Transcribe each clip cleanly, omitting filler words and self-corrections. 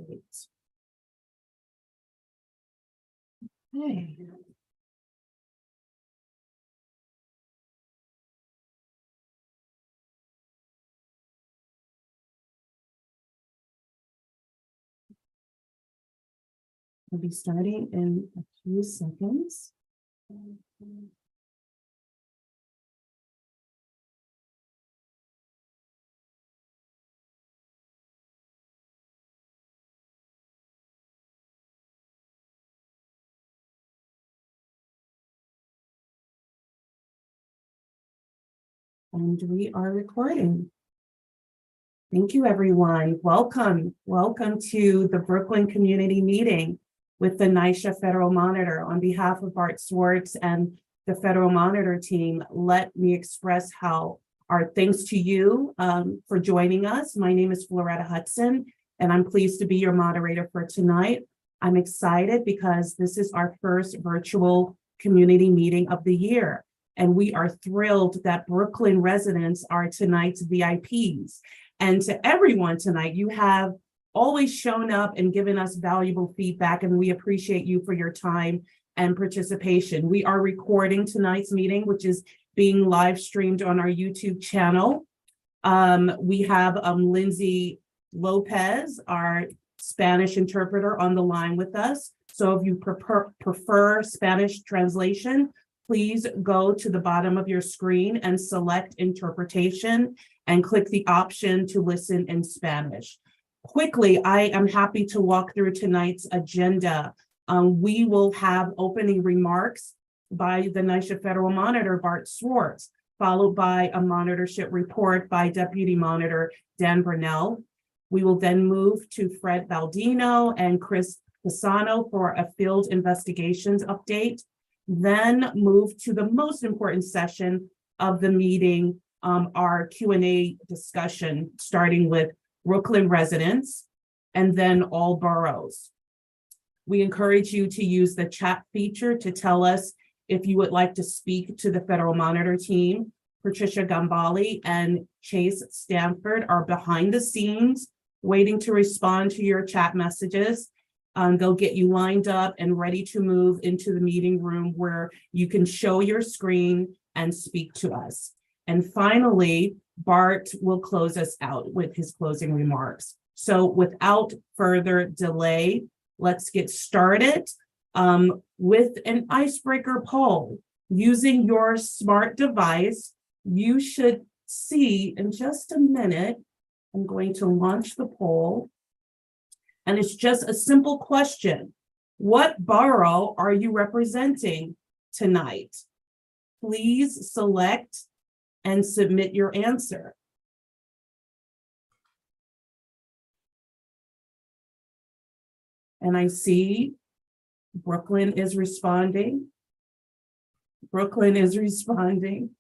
Okay. We'll be starting in a few seconds. And we are recording. Thank you, everyone. Welcome. Welcome to the Brooklyn Community Meeting with the NYCHA Federal Monitor. On behalf of Bart Swartz and the Federal Monitor team, let me express how our thanks to you for joining us. My name is Floretta Hudson, and I'm pleased to be your moderator for tonight. I'm excited because this is our first virtual community meeting of the year. And we are thrilled that Brooklyn residents are tonight's VIPs. And to everyone tonight, you have always shown up and given us valuable feedback, and we appreciate you for your time and participation. We are recording tonight's meeting, which is being live streamed on our YouTube channel. We have Lindsay Lopez, our Spanish interpreter, on the line with us. So if you prefer Spanish translation, please go to the bottom of your screen and select interpretation and click the option to listen in Spanish. Quickly, I am happy to walk through tonight's agenda. We will have opening remarks by the NYCHA Federal Monitor, Bart Swartz, followed by a monitorship report by Deputy Monitor Dan Burnell. We will then move to Fred Baldino and Chris Pisano for a field investigations update. Then move to the most important session of the meeting, our Q&A discussion, starting with Brooklyn residents and then all boroughs. We encourage you to use the chat feature to tell us if you would like to speak to the Federal Monitor team. Patricia Gambale and Chase Stanford are behind the scenes waiting to respond to your chat messages. They'll get you lined up and ready to move into the meeting room where you can show your screen and speak to us. And finally, Bart will close us out with his closing remarks. So without further delay, let's get started with an icebreaker poll. Using your smart device, you should see in just a minute, I'm going to launch the poll. And it's just a simple question. What borough are you representing tonight? Please select and submit your answer. And I see Brooklyn is responding. Brooklyn is responding.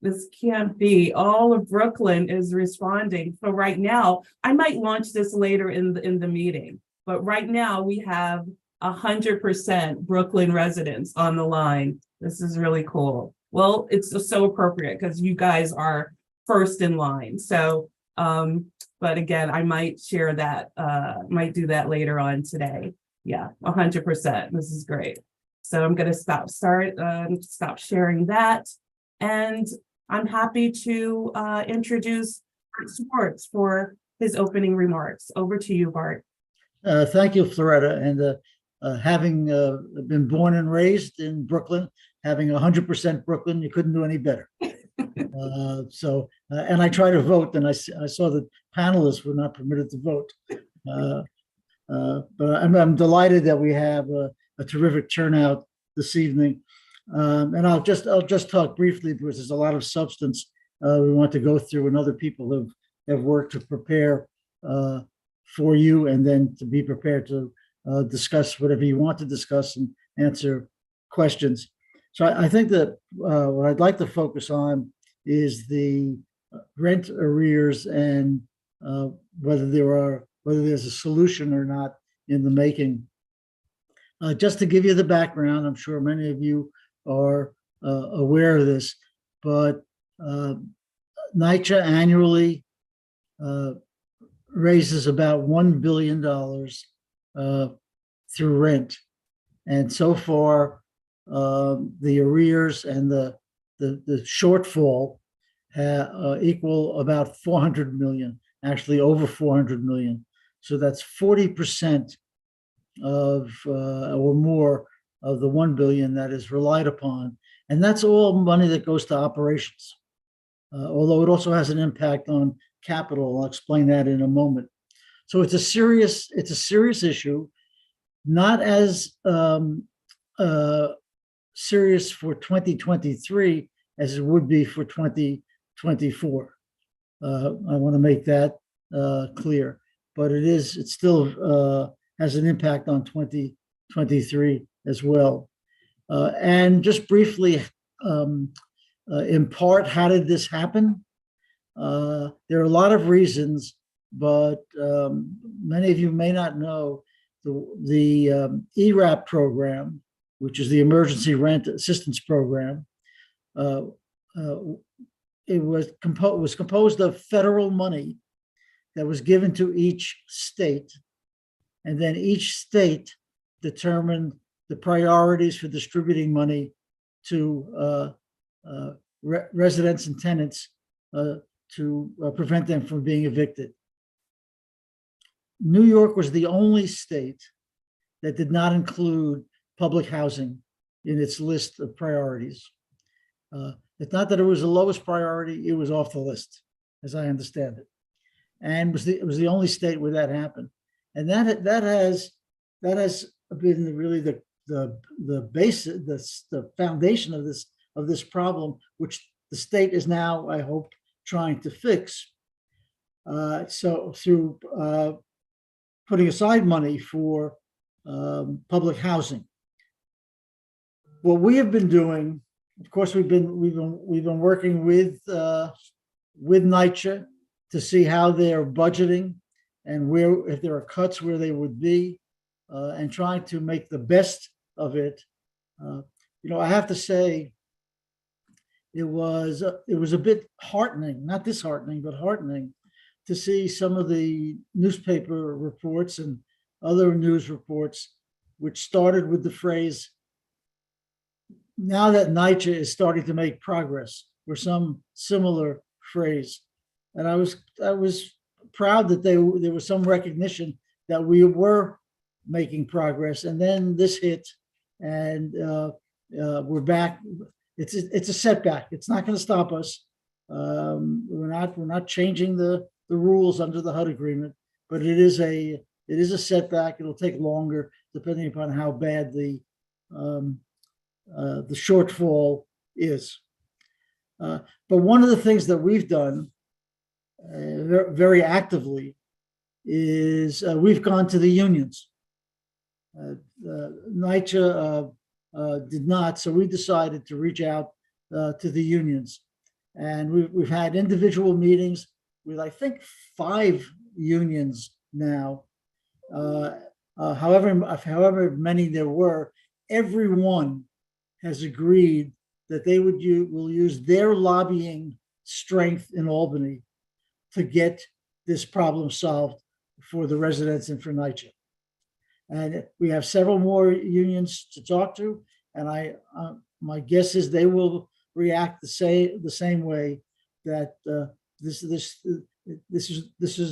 This can't be. All of Brooklyn is responding. So right now, I might launch this later in the meeting, but right now we have 100% Brooklyn residents on the line. This is really cool. Well, it's so appropriate because you guys are first in line. So, but again, I might share that, might do that later on today. Yeah, 100%. This is great. So I'm going to stop sharing that. And I'm happy to introduce Bart Swartz for his opening remarks. Over to you, Bart. Thank you, Floretta. And having been born and raised in Brooklyn, having 100% Brooklyn, you couldn't do any better. And I try to vote, and I saw that panelists were not permitted to vote. But I'm delighted that we have a terrific turnout this evening. And I'll just talk briefly because there's a lot of substance we want to go through, and other people have worked to prepare for you, and then to be prepared to discuss whatever you want to discuss and answer questions. So I think that what I'd like to focus on is the rent arrears and whether there's a solution or not in the making. Just to give you the background, I'm sure many of you are aware of this, but NYCHA annually raises about $1 billion through rent. And so far, the arrears and the shortfall equal about 400 million, actually over 400 million. So that's 40% of or more of the 1 billion that is relied upon. And that's all money that goes to operations. Although it also has an impact on capital. I'll explain that in a moment. So it's a serious issue, not as serious for 2023 as it would be for 2024. I want to make that clear, but it still has an impact on 2023 as well. And just briefly, in part, how did this happen? There are a lot of reasons, but many of you may not know the ERAP program, which is the Emergency Rent Assistance Program. It was composed of federal money that was given to each state, and then each state determined the priorities for distributing money to residents and tenants to prevent them from being evicted. New York was the only state that did not include public housing in its list of priorities. It's not that it was the lowest priority, it was off the list, as I understand it. And it was the only state where that happened. And that has been really the basis, the foundation of this problem, which the state is now, I hope, trying to fix. So through putting aside money for public housing. What we have been doing, of course, we've been working with NYCHA to see how they're budgeting and where, if there are cuts, where they would be, and trying to make the best of it. I have to say, it was a bit heartening, not disheartening, but heartening to see some of the newspaper reports and other news reports, which started with the phrase, "Now that NYCHA is starting to make progress," or some similar phrase. And I was proud that there was some recognition that we were making progress. And then this hit, and we're back. It's a setback. It's not going to stop us. We're not changing the rules under the HUD agreement, but it is a setback. It'll take longer depending upon how bad the shortfall is. But one of the things that we've done very actively is we've gone to the unions. NYCHA did not, so we decided to reach out to the unions, and we've had individual meetings with, I think, 5 unions now. However many there were, everyone has agreed that they will use their lobbying strength in Albany to get this problem solved for the residents and for NYCHA. And we have several more unions to talk to, and my guess is they will react the same way, that this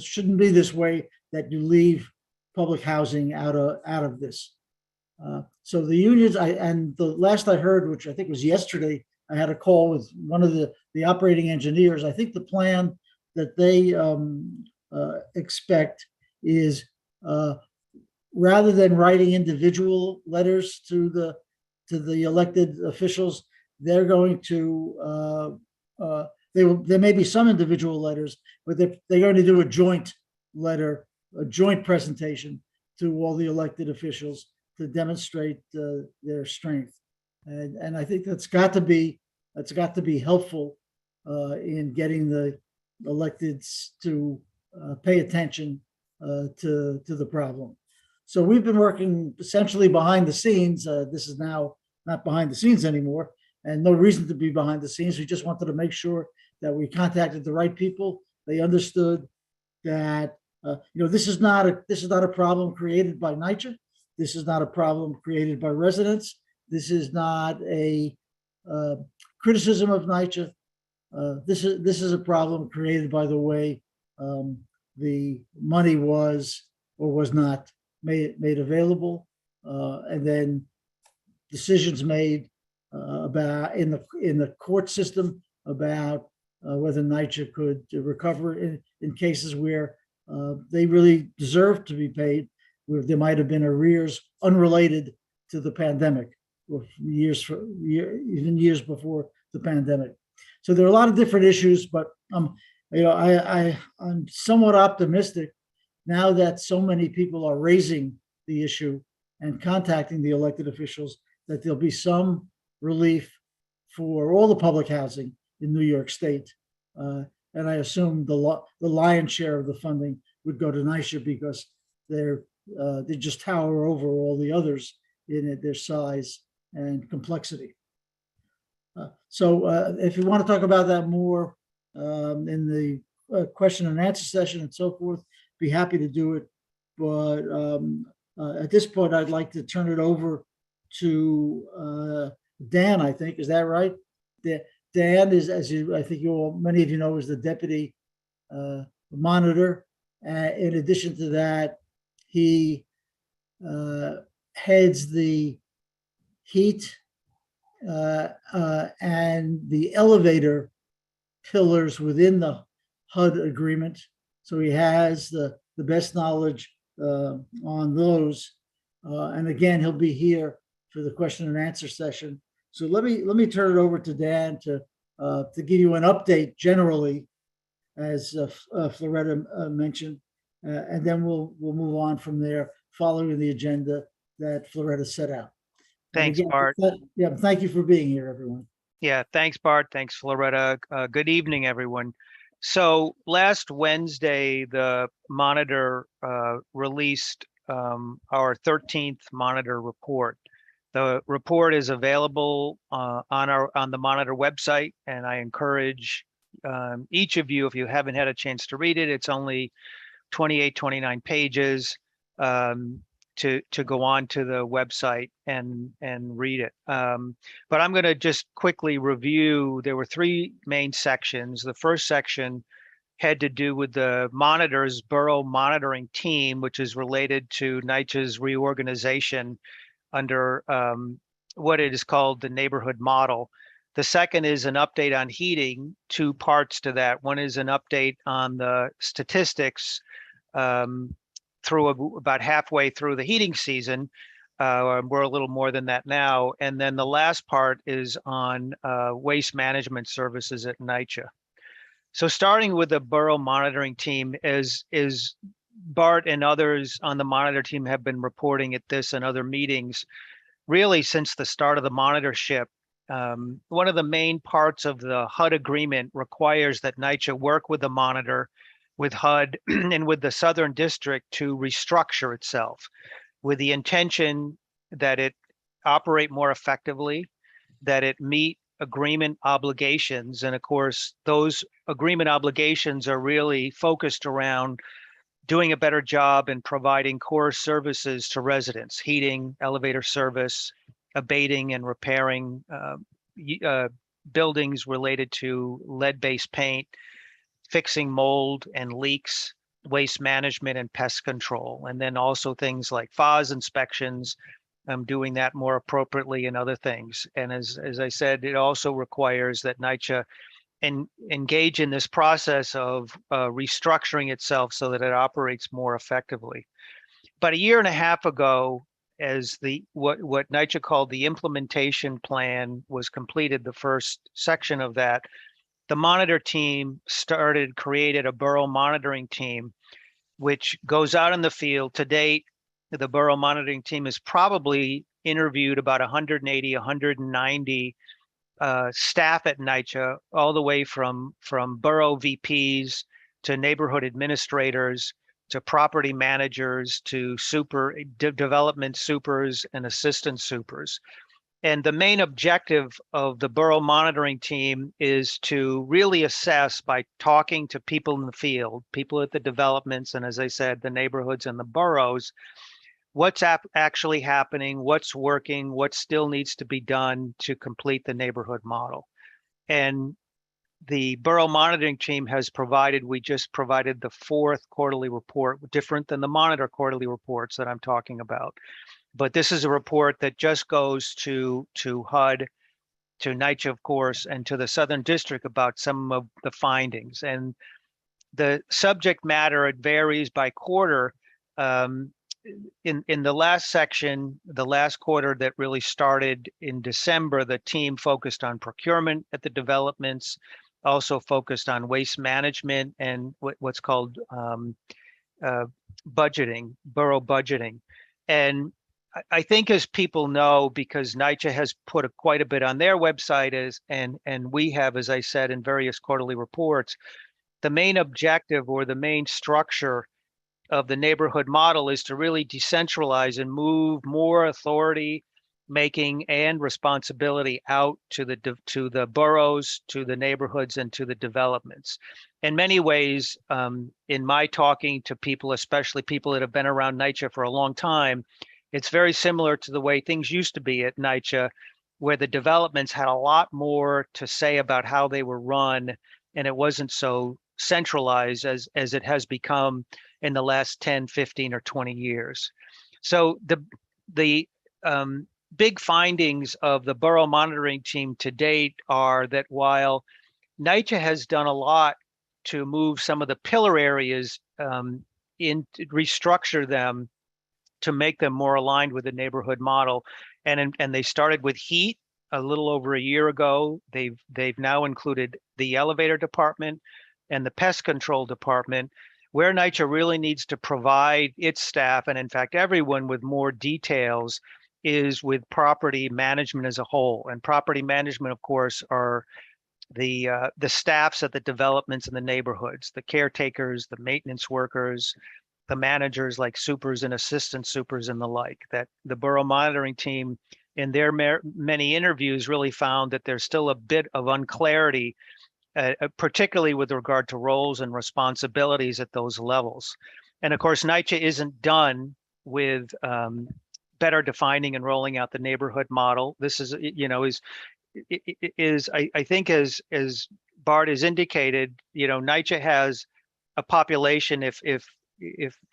shouldn't be this way, that you leave public housing out of this. So the unions, and the last I heard, which I think was yesterday, I had a call with one of the operating engineers. I think the plan that they expect is, rather than writing individual letters to the elected officials, they're going to there may be some individual letters, but they're going to do a joint letter, a joint presentation to all the elected officials to demonstrate their strength. And I think that's got to be helpful in getting the electeds to pay attention to the problem. So we've been working essentially behind the scenes. This is now not behind the scenes anymore, and no reason to be behind the scenes. We just wanted to make sure that we contacted the right people. They understood that This is not a problem created by NYCHA. This is not a problem created by residents. This is not a criticism of NYCHA. This is a problem created by the way the money was or was not made available, and then decisions made about in the court system about whether NYCHA could recover in cases where they really deserve to be paid, where there might have been arrears unrelated to the pandemic, or even years before the pandemic. So there are a lot of different issues, but I'm somewhat optimistic now that so many people are raising the issue and contacting the elected officials that there'll be some relief for all the public housing in New York State. And I assume the lion's share of the funding would go to NYCHA because they just tower over all the others in their size and complexity. So if you want to talk about that more in the question and answer session and so forth, be happy to do it. But at this point, I'd like to turn it over to Dan, I think. Is that right? Dan is, I think many of you know, is the deputy monitor. In addition to that, he heads the heat and the elevator pillars within the HUD agreement. So he has the best knowledge on those. And again, he'll be here for the question and answer session. So let me turn it over to Dan to give you an update generally, as Floretta mentioned, and then we'll move on from there, following the agenda that Floretta set out. Thanks, again, Bart. Yeah, thank you for being here, everyone. Yeah, thanks, Bart. Thanks, Floretta. Good evening, everyone. So last Wednesday, the Monitor released our 13th Monitor report. The report is available on the Monitor website, and I encourage each of you, if you haven't had a chance to read it, it's only 28, 29 pages, to go on to the website and read it. But I'm going to just quickly review. There were three main sections. The first section had to do with the Monitor's borough monitoring team, which is related to NYCHA's reorganization under what it is called the neighborhood model. The second is an update on heating, two parts to that. One is an update on the statistics through about halfway through the heating season. We're a little more than that now. And then the last part is on waste management services at NYCHA. So starting with the borough monitoring team, is Bart and others on the monitor team have been reporting at this and other meetings, really since the start of the monitorship. One of the main parts of the HUD agreement requires that NYCHA work with the monitor, with HUD and with the Southern District to restructure itself with the intention that it operate more effectively, that it meet agreement obligations. And of course, those agreement obligations are really focused around doing a better job in providing core services to residents: heating, elevator service, abating and repairing buildings related to lead-based paint, fixing mold and leaks, waste management and pest control, and then also things like FOS inspections, doing that more appropriately, and other things. And as I said, it also requires that NYCHA engage in this process of restructuring itself so that it operates more effectively. About a year and a half ago, as what NYCHA called the implementation plan was completed, the first section of that, the monitor team created a borough monitoring team, which goes out in the field. To date, the borough monitoring team has probably interviewed about 180, 190 staff at NYCHA, all the way from borough VPs to neighborhood administrators to property managers to development supers and assistant supers. And the main objective of the borough monitoring team is to really assess by talking to people in the field, people at the developments, and as I said, the neighborhoods and the boroughs, what's actually happening, what's working, what still needs to be done to complete the neighborhood model. And the borough monitoring team has provided, we just provided the 4th quarterly report, different than the monitor quarterly reports that I'm talking about. But this is a report that just goes to HUD, to NYCHA, of course, and to the Southern District about some of the findings. And the subject matter, it varies by quarter. In the last section, the last quarter that really started in December, the team focused on procurement at the developments, also focused on waste management and what's called budgeting, borough budgeting. And I think, as people know, because NYCHA has put quite a bit on their website, and we have, as I said, in various quarterly reports, the main objective or the main structure of the neighborhood model is to really decentralize and move more authority making and responsibility out to the boroughs, to the neighborhoods, and to the developments. In many ways, in my talking to people, especially people that have been around NYCHA for a long time, it's very similar to the way things used to be at NYCHA, where the developments had a lot more to say about how they were run, and it wasn't so centralized as it has become in the last 10, 15, or 20 years. So the big findings of the borough monitoring team to date are that while NYCHA has done a lot to move some of the pillar areas restructure them to make them more aligned with the neighborhood model, and they started with heat a little over a year ago. They've now included the elevator department and the pest control department, where NYCHA really needs to provide its staff, and in fact everyone, with more details, is with property management as a whole. And property management, of course, are the staffs at the developments in the neighborhoods, the caretakers, the maintenance workers, the managers like supers and assistant supers and the like. That the borough monitoring team, in their many interviews, really found that there's still a bit of unclarity, particularly with regard to roles and responsibilities at those levels. And of course, NYCHA isn't done with better defining and rolling out the neighborhood model. This is, I think, as Bart has indicated, NYCHA has a population. If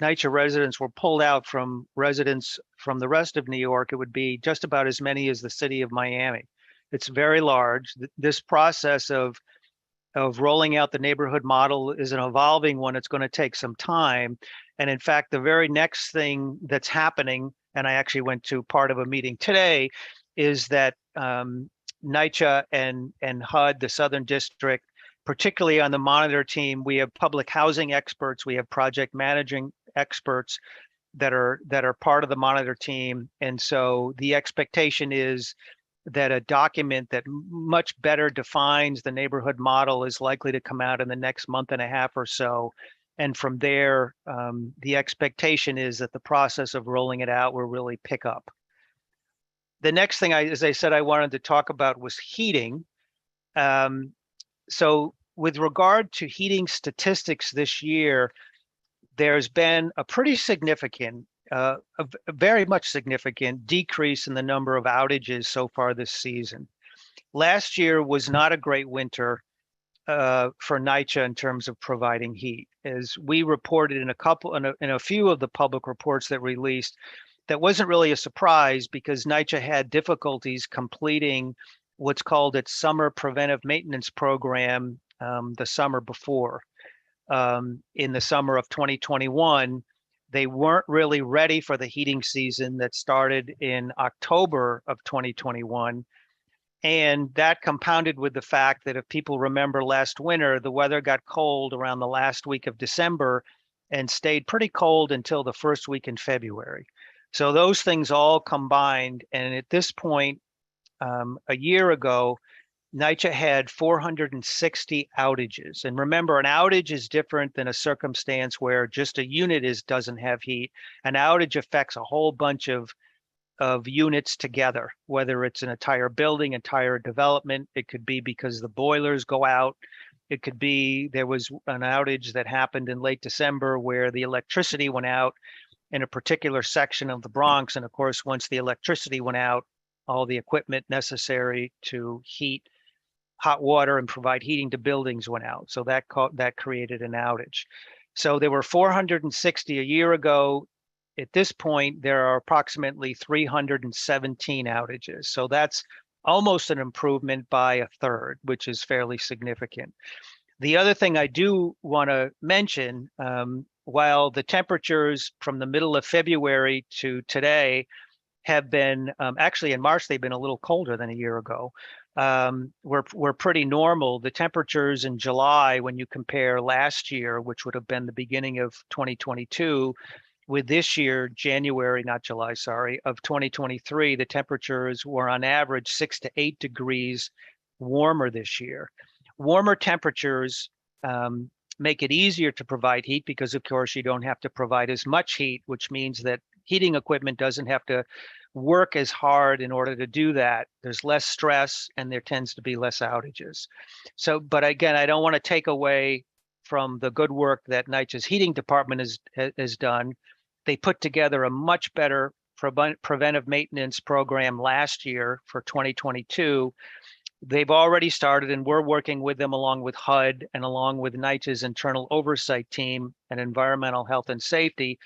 NYCHA residents were pulled out from residents from the rest of New York, it would be just about as many as the city of Miami. It's very large. This process of rolling out the neighborhood model is an evolving one. It's going to take some time. And in fact, the very next thing that's happening, and I actually went to part of a meeting today, is that NYCHA and HUD, the Southern District, particularly on the monitor team, we have public housing experts, we have project managing experts that are part of the monitor team. And so the expectation is that a document that much better defines the neighborhood model is likely to come out in the next month and a half or so. And from there, the expectation is that the process of rolling it out will really pick up. The next thing, as I said, I wanted to talk about was heating. So with regard to heating statistics this year, there's been a pretty significant, a very much significant decrease in the number of outages so far this season. Last year was not a great winter for NYCHA in terms of providing heat. As we reported in a few of the public reports that released, that wasn't really a surprise, because NYCHA had difficulties completing what's called its summer preventive maintenance program the summer before. In the summer of 2021, they weren't really ready for the heating season that started in October of 2021. And that compounded with the fact that, if people remember last winter, the weather got cold around the last week of December and stayed pretty cold until the first week in February. So those things all combined. And at this point, a year ago, NYCHA had 460 outages. And remember, an outage is different than a circumstance where just a unit doesn't have heat. An outage affects a whole bunch of of units together, whether it's an entire building, entire development. It could be because the boilers go out. It could be there was an outage that happened in late December where the electricity went out in a particular section of the Bronx. And of course, once the electricity went out, all the equipment necessary to heat hot water and provide heating to buildings went out. So that created an outage. So there were 460 a year ago. At this point, there are approximately 317 outages. So that's almost an improvement by a third, which is fairly significant. The other thing I do want to mention, while the temperatures from the middle of February to today have been, actually in March, they've been a little colder than a year ago. We're pretty normal. The temperatures in July, when you compare last year, which would have been the beginning of 2022, with this year, January, not July, sorry, of 2023, the temperatures were on average 6 to 8 degrees warmer this year. Warmer temperatures make it easier to provide heat because, of course, you don't have to provide as much heat, which means that heating equipment doesn't have to work as hard in order to do that. There's less stress and there tends to be less outages. So, but again, I don't want to take away from the good work that NYCHA's heating department has done. They put together a much better preventive maintenance program last year for 2022. They've already started, and we're working with them along with HUD and along with NYCHA's internal oversight team and environmental health and safety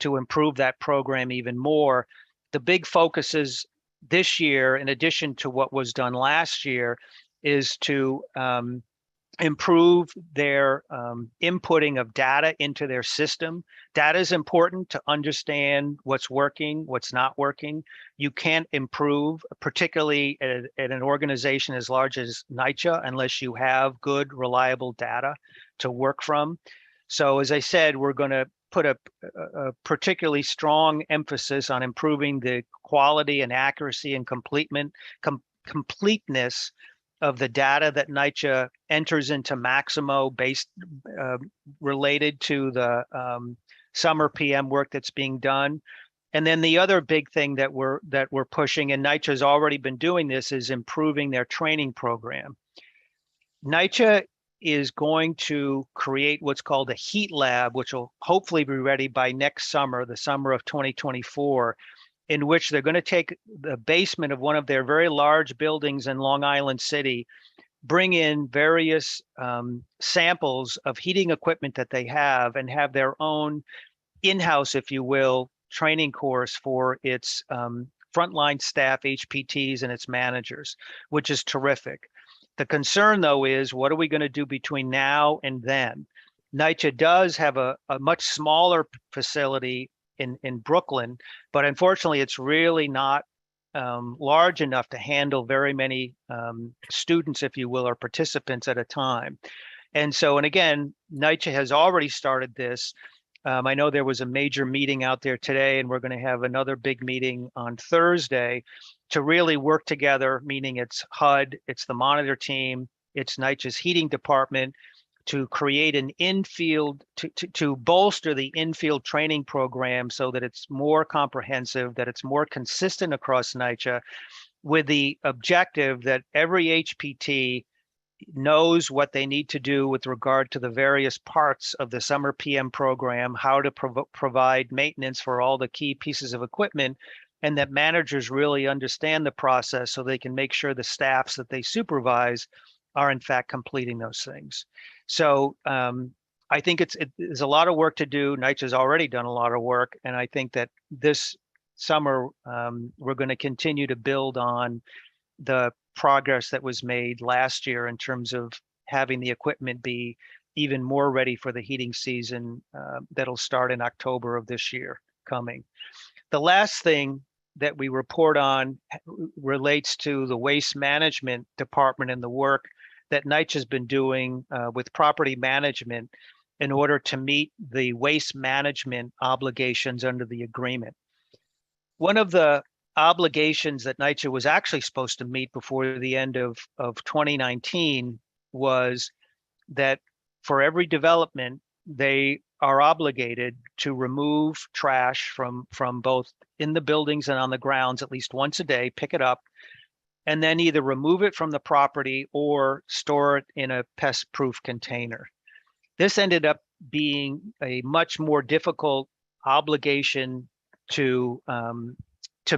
to improve that program even more. The big focuses this year, in addition to what was done last year, is to improve their inputting of data into their system. Data is important to understand what's working, what's not working. You can't improve, particularly at an organization as large as NYCHA, unless you have good, reliable data to work from. So as I said, we're going to put a particularly strong emphasis on improving the quality and accuracy and completeness of the data that NYCHA enters into Maximo based related to the summer PM work that's being done. And then the other big thing that we're pushing, and NYCHA's already been doing this, is improving their training program. NYCHA is going to create what's called a heat lab, which will hopefully be ready by next summer, the summer of 2024, in which they're going to take the basement of one of their very large buildings in Long Island City, bring in various samples of heating equipment that they have, and have their own in-house, if you will, training course for its frontline staff, HPTs, and its managers, which is terrific. The concern, though, is what are we going to do between now and then? NYCHA does have a much smaller facility in Brooklyn, but unfortunately, it's really not large enough to handle very many students, if you will, or participants at a time. And so, and again, NYCHA has already started this. I know there was a major meeting out there today, and we're going to have another big meeting on Thursday to really work together, meaning it's HUD, it's the monitor team, it's NYCHA's heating department, to create an infield, to bolster the infield training program so that it's more comprehensive, that it's more consistent across NYCHA, with the objective that every HPT knows what they need to do with regard to the various parts of the summer PM program, how to provide maintenance for all the key pieces of equipment, and that managers really understand the process so they can make sure the staffs that they supervise are in fact completing those things. So I think there's a lot of work to do. NYCHA's already done a lot of work, and I think that this summer we're going to continue to build on the progress that was made last year in terms of having the equipment be even more ready for the heating season that'll start in October of this year coming. The last thing that we report on relates to the waste management department and the work that NYCHA's been doing with property management in order to meet the waste management obligations under the agreement. One of the obligations that NYCHA was actually supposed to meet before the end of 2019 was that for every development, they are obligated to remove trash from both in the buildings and on the grounds at least once a day, pick it up, and then either remove it from the property or store it in a pest-proof container. This ended up being a much more difficult obligation to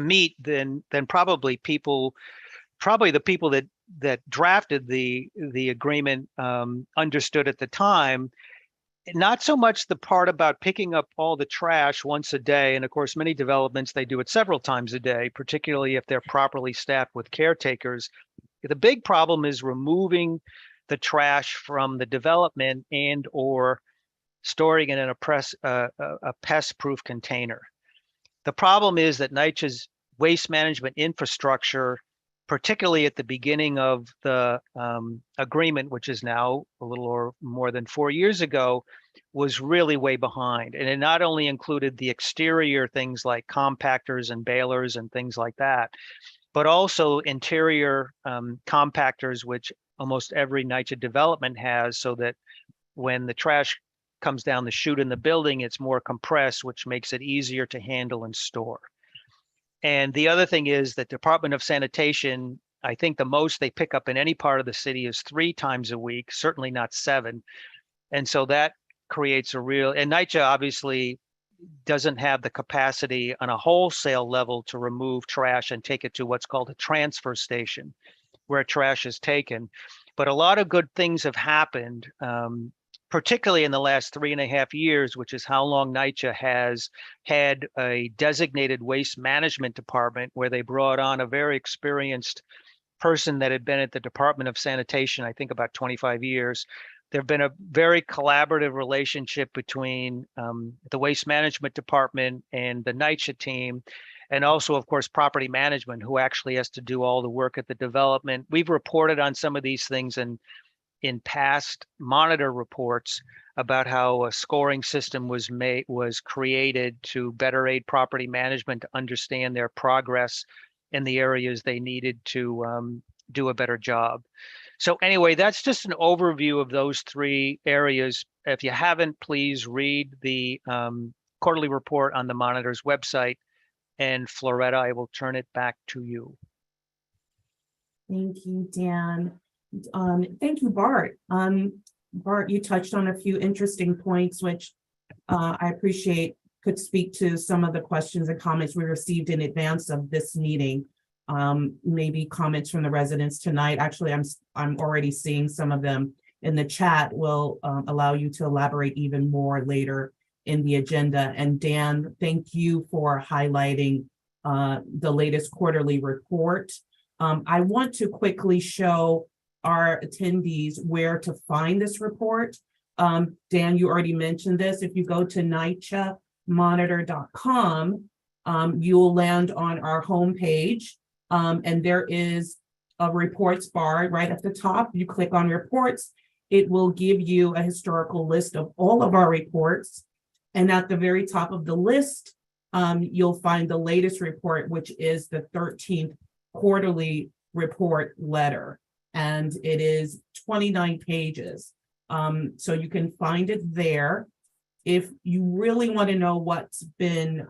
meet than probably the people that drafted the agreement understood at the time. Not so much the part about picking up all the trash once a day. And of course, many developments, they do it several times a day, particularly if they're properly staffed with caretakers. The big problem is removing the trash from the development and or storing it in a pest-proof container. The problem is that NYCHA's waste management infrastructure, particularly at the beginning of the agreement, which is now a little or more than 4 years ago, was really way behind. And it not only included the exterior things like compactors and balers and things like that, but also interior compactors, which almost every NYCHA development has, so that when the trash comes down the chute in the building, it's more compressed, which makes it easier to handle and store. And the other thing is that Department of Sanitation, I think the most they pick up in any part of the city is 3 times a week, certainly not 7. And so that creates a real, and NYCHA obviously doesn't have the capacity on a wholesale level to remove trash and take it to what's called a transfer station where trash is taken. But a lot of good things have happened, particularly in the last 3.5 years, which is how long NYCHA has had a designated waste management department, where they brought on a very experienced person that had been at the Department of Sanitation, I think about 25 years. There've been a very collaborative relationship between the waste management department and the NYCHA team, and also, of course, property management, who actually has to do all the work at the development. We've reported on some of these things in past monitor reports about how a scoring system was created to better aid property management to understand their progress in the areas they needed to do a better job. So anyway, that's just an overview of those 3 areas. If you haven't, please read the quarterly report on the monitor's website. And Floretta, I will turn it back to you. Thank you, Dan. Thank you, Bart. Bart, you touched on a few interesting points, which I appreciate could speak to some of the questions and comments we received in advance of this meeting. Maybe comments from the residents tonight. Actually, I'm already seeing some of them in the chat. Will allow you to elaborate even more later in the agenda. And Dan, thank you for highlighting the latest quarterly report. I want to quickly show our attendees where to find this report. Dan, you already mentioned this. If you go to NYCHAmonitor.com, you'll land on our homepage, and there is a reports bar right at the top. You click on reports, it will give you a historical list of all of our reports. And at the very top of the list, you'll find the latest report, which is the 13th quarterly report letter. And it is 29 pages. So you can find it there. If you really want to know what's been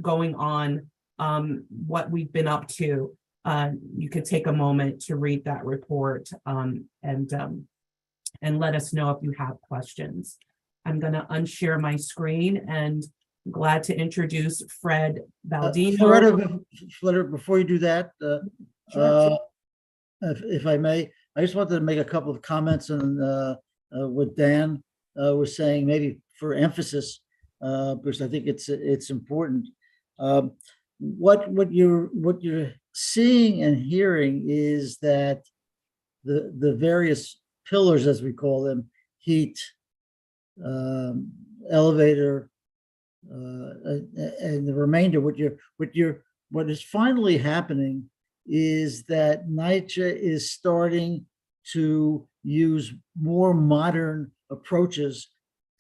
going on, what we've been up to, you could take a moment to read that report and let us know if you have questions. I'm going to unshare my screen and glad to introduce Fred Baldino. Floretta, before you do that, Sure. if I may, I just wanted to make a couple of comments on what Dan was saying, maybe for emphasis, because I think it's important. What you're seeing and hearing is that the various pillars, as we call them, heat, elevator, and the remainder, what is finally happening is that NYCHA is starting to use more modern approaches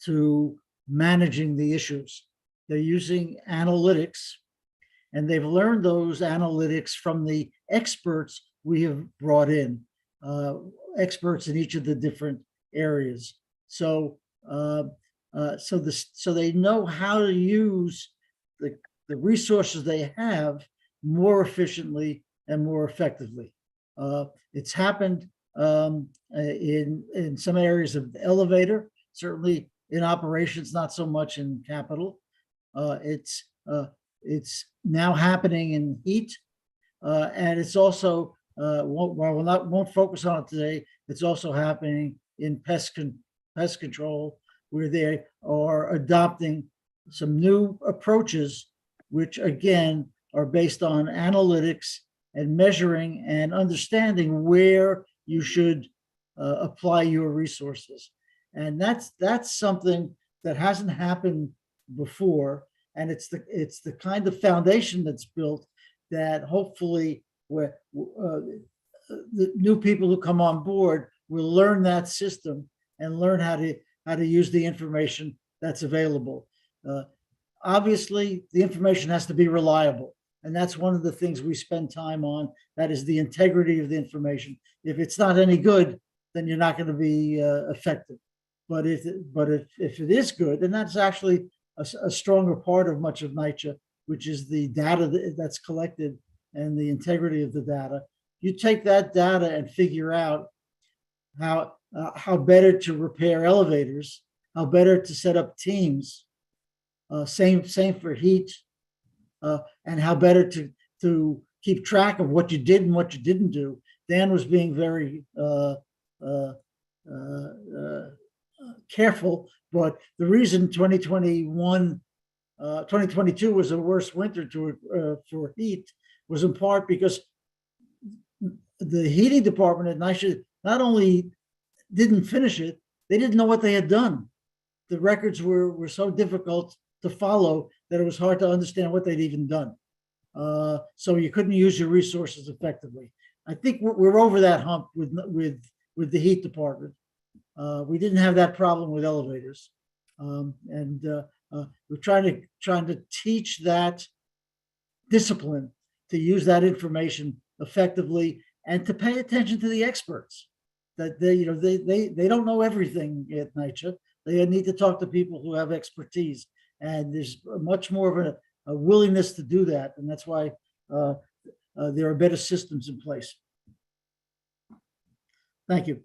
to managing the issues. They're using analytics, and they've learned those analytics from the experts we have brought in, experts in each of the different areas. So so they know how to use the resources they have more efficiently and more effectively. It's happened in some areas of the elevator, certainly in operations, not so much in capital. It's now happening in heat, and it's also while won't focus on it today. It's also happening in pest control, where they are adopting some new approaches, which again are based on analytics and measuring and understanding where you should apply your resources. And that's something that hasn't happened before. And it's the kind of foundation that's built that hopefully where the new people who come on board will learn that system and learn how to use the information that's available. Obviously, the information has to be reliable. And that's one of the things we spend time on. That is the integrity of the information. If it's not any good, then you're not going to be effective. But if it is good, and that's actually a stronger part of much of NYCHA, which is the data that's collected and the integrity of the data. You take that data and figure out how better to repair elevators, how better to set up teams. Same for heat, and how better to keep track of what you did and what you didn't do. Dan was being very careful, but the reason 2022 was the worst winter for heat was in part because the heating department at NYCHA not only didn't finish it, they didn't know what they had done. The records were so difficult to follow that it was hard to understand what they'd even done. So you couldn't use your resources effectively. I think we're over that hump with the heat department. We didn't have that problem with elevators, and we're trying to teach that discipline to use that information effectively and to pay attention to the experts. That they don't know everything at NYCHA. They need to talk to people who have expertise, and there's much more of a willingness to do that, and that's why there are better systems in place. Thank you.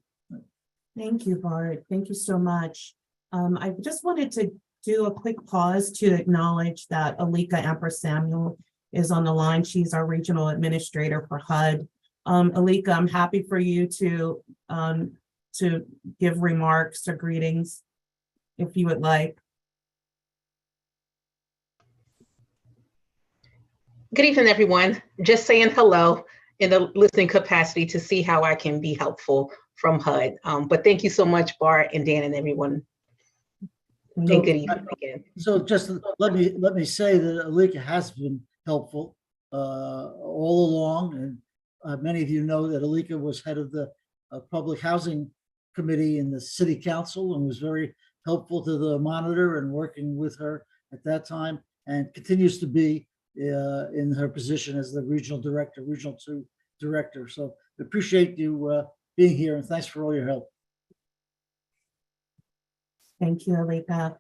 Thank you, Bart. Thank you so much. I just wanted to do a quick pause to acknowledge that Alika Amper-Samuel is on the line. She's our regional administrator for HUD. Alika, I'm happy for you to give remarks or greetings, if you would like. Good evening, everyone. Just saying hello in the listening capacity to see how I can be helpful from HUD. But thank you so much, Bart and Dan and everyone. And good evening again. So just let me say that Alika has been helpful all along, and many of you know that Alika was head of the Public Housing Committee in the City Council and was very helpful to the monitor and working with her at that time, and continues to be in her position as the Regional 2 Director. So appreciate you being here, and thanks for all your help. Thank you, Alika.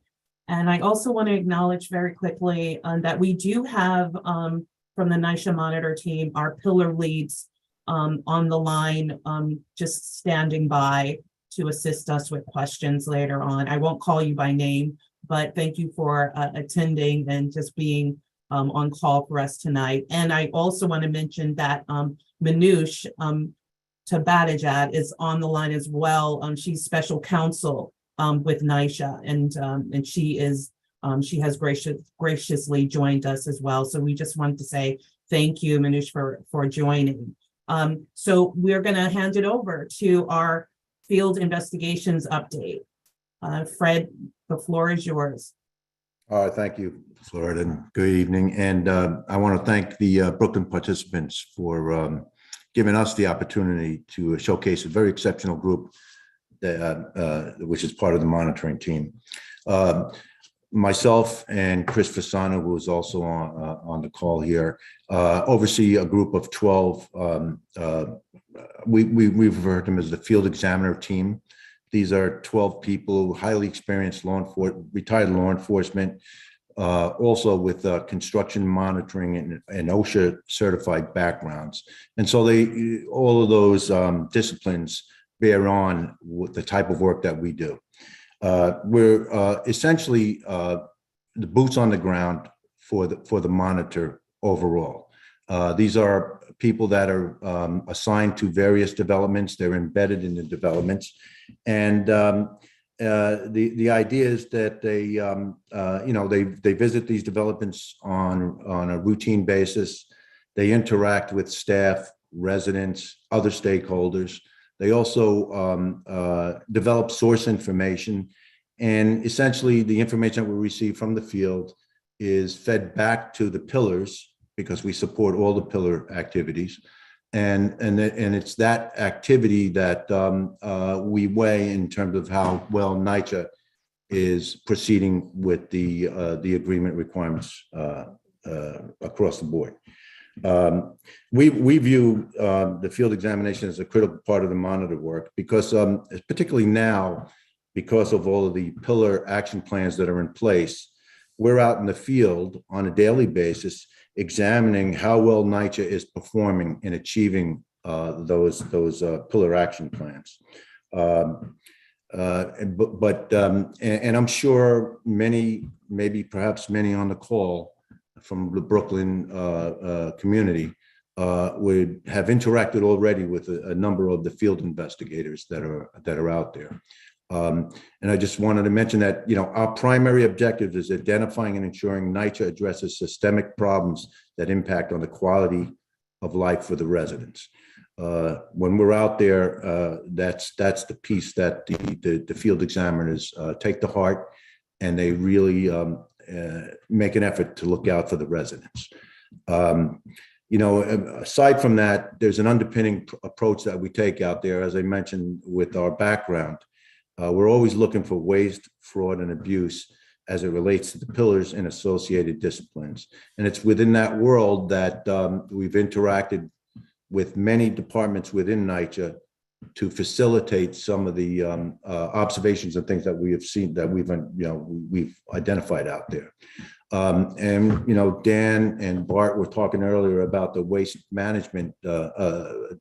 And I also want to acknowledge very quickly that we do have from the NYCHA Monitor team, our pillar leads on the line, just standing by to assist us with questions later on. I won't call you by name, but thank you for attending and just being on call for us tonight. And I also want to mention that Manoush Tabadajad is on the line as well. She's special counsel with NYCHA, and she has graciously joined us as well. So we just wanted to say thank you, Manoush, for joining. So we're going to hand it over to our field investigations update. Fred, the floor is yours. Thank you, Florida, and good evening. And I want to thank the Brooklyn participants for giving us the opportunity to showcase a very exceptional group that, which is part of the monitoring team. Myself and Chris Fasano, who is also on the call here, oversee a group of 12. We refer to them as the field examiner team. These are 12 people, highly experienced retired law enforcement, also with construction monitoring and OSHA certified backgrounds. And so all of those disciplines bear on with the type of work that we do. We're essentially the boots on the ground for the monitor overall. These are people that are assigned to various developments. They're embedded in the developments, and the idea is that they visit these developments on a routine basis. They interact with staff, residents, other stakeholders. They also develop source information, and essentially the information that we receive from the field is fed back to the pillars, because we support all the pillar activities, and it's that activity that we weigh in terms of how well NYCHA is proceeding with the agreement requirements across the board. We view the field examination as a critical part of the monitor work, because particularly now, because of all of the pillar action plans that are in place, we're out in the field on a daily basis examining how well NYCHA is performing in achieving those pillar action plans. And I'm sure perhaps many on the call from the Brooklyn community would have interacted already with a number of the field investigators that are out there. And I just wanted to mention that, our primary objective is identifying and ensuring NYCHA addresses systemic problems that impact on the quality of life for the residents. When we're out there, that's the piece that the field examiners take to heart, and they really make an effort to look out for the residents. Aside from that, there's an underpinning approach that we take out there, as I mentioned, with our background. We're always looking for waste, fraud, and abuse as it relates to the pillars and associated disciplines. And it's within that world that we've interacted with many departments within NYCHA to facilitate some of the observations and things that we have seen, that we've identified out there. Dan and Bart were talking earlier about the waste management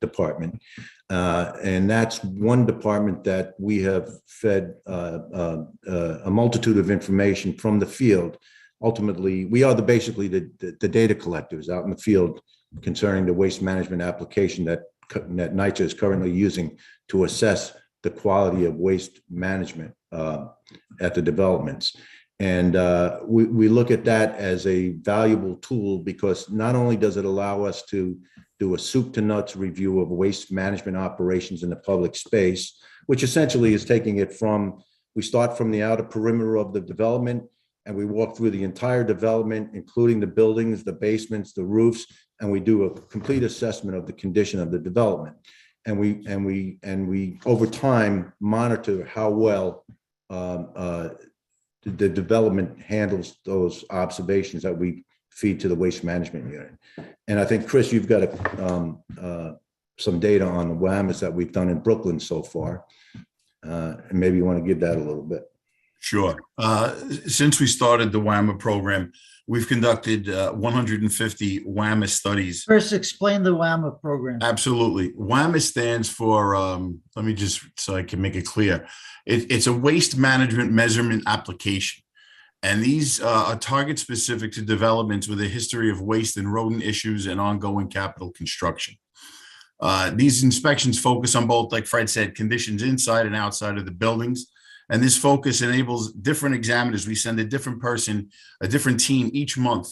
department. And that's one department that we have fed a multitude of information from the field. Ultimately, we are basically the data collectors out in the field concerning the waste management application that NYCHA is currently using to assess the quality of waste management at the developments. And we look at that as a valuable tool, because not only does it allow us to do a soup to nuts review of waste management operations in the public space, which essentially is taking it we start from the outer perimeter of the development, and we walk through the entire development, including the buildings, the basements, the roofs, and we do a complete assessment of the condition of the development. And we over time monitor how well the development handles those observations that we feed to the waste management unit. And I think, Chris, you've got some data on the WAMAs that we've done in Brooklyn so far. And maybe you want to give that a little bit. Sure. Since we started the WAMA program, we've conducted 150 WAMA studies. First, explain the WAMA program. Absolutely. WAMA stands for, let me just, so I can make it clear. It's a waste management measurement application. And these are target specific to developments with a history of waste and rodent issues and ongoing capital construction. These inspections focus on both, like Fred said, conditions inside and outside of the buildings. And this focus enables different examiners. We send a different person, a different team each month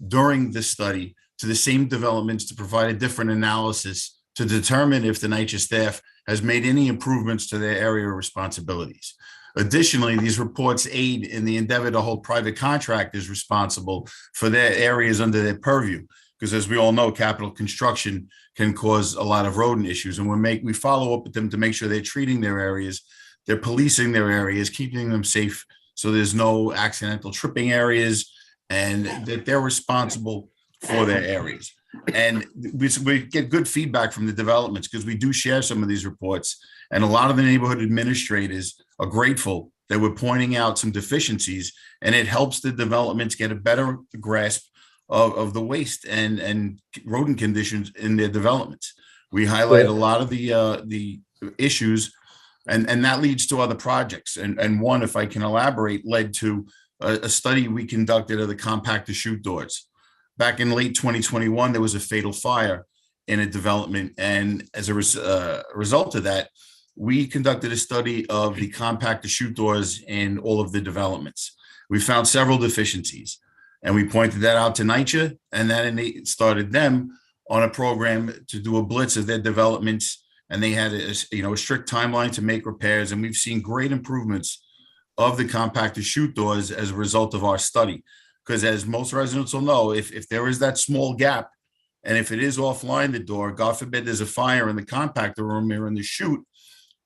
during the study to the same developments to provide a different analysis to determine if the NYCHA staff has made any improvements to their area of responsibilities. Additionally, these reports aid in the endeavor to hold private contractors responsible for their areas under their purview, because as we all know, capital construction can cause a lot of rodent issues. And we follow up with them to make sure they're treating their areas, they're policing their areas, keeping them safe so there's no accidental tripping areas, and that they're responsible for their areas. And we get good feedback from the developments because we do share some of these reports. And a lot of the neighborhood administrators are grateful that we're pointing out some deficiencies, and it helps the developments get a better grasp of the waste and rodent conditions in their developments. We highlight a lot of the issues, and that leads to other projects. And one, if I can elaborate, led to a study we conducted of the compactor chute doors. Back in late 2021, there was a fatal fire in a development. And as a result of that, we conducted a study of the compactor chute doors in all of the developments. We found several deficiencies, and we pointed that out to NYCHA, and then they started them on a program to do a blitz of their developments. And they had a strict timeline to make repairs. And we've seen great improvements of the compactor chute doors as a result of our study. Because as most residents will know, if there is that small gap, and if it is offline the door, God forbid there's a fire in the compactor room or in the chute,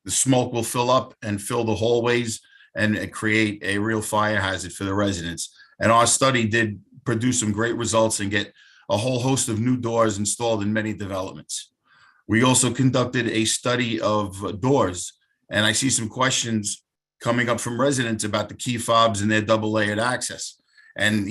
the smoke will fill up and fill the hallways and create a real fire hazard for the residents. And our study did produce some great results and get a whole host of new doors installed in many developments. We also conducted a study of doors, and I see some questions coming up from residents about the key fobs and their double layered access. And,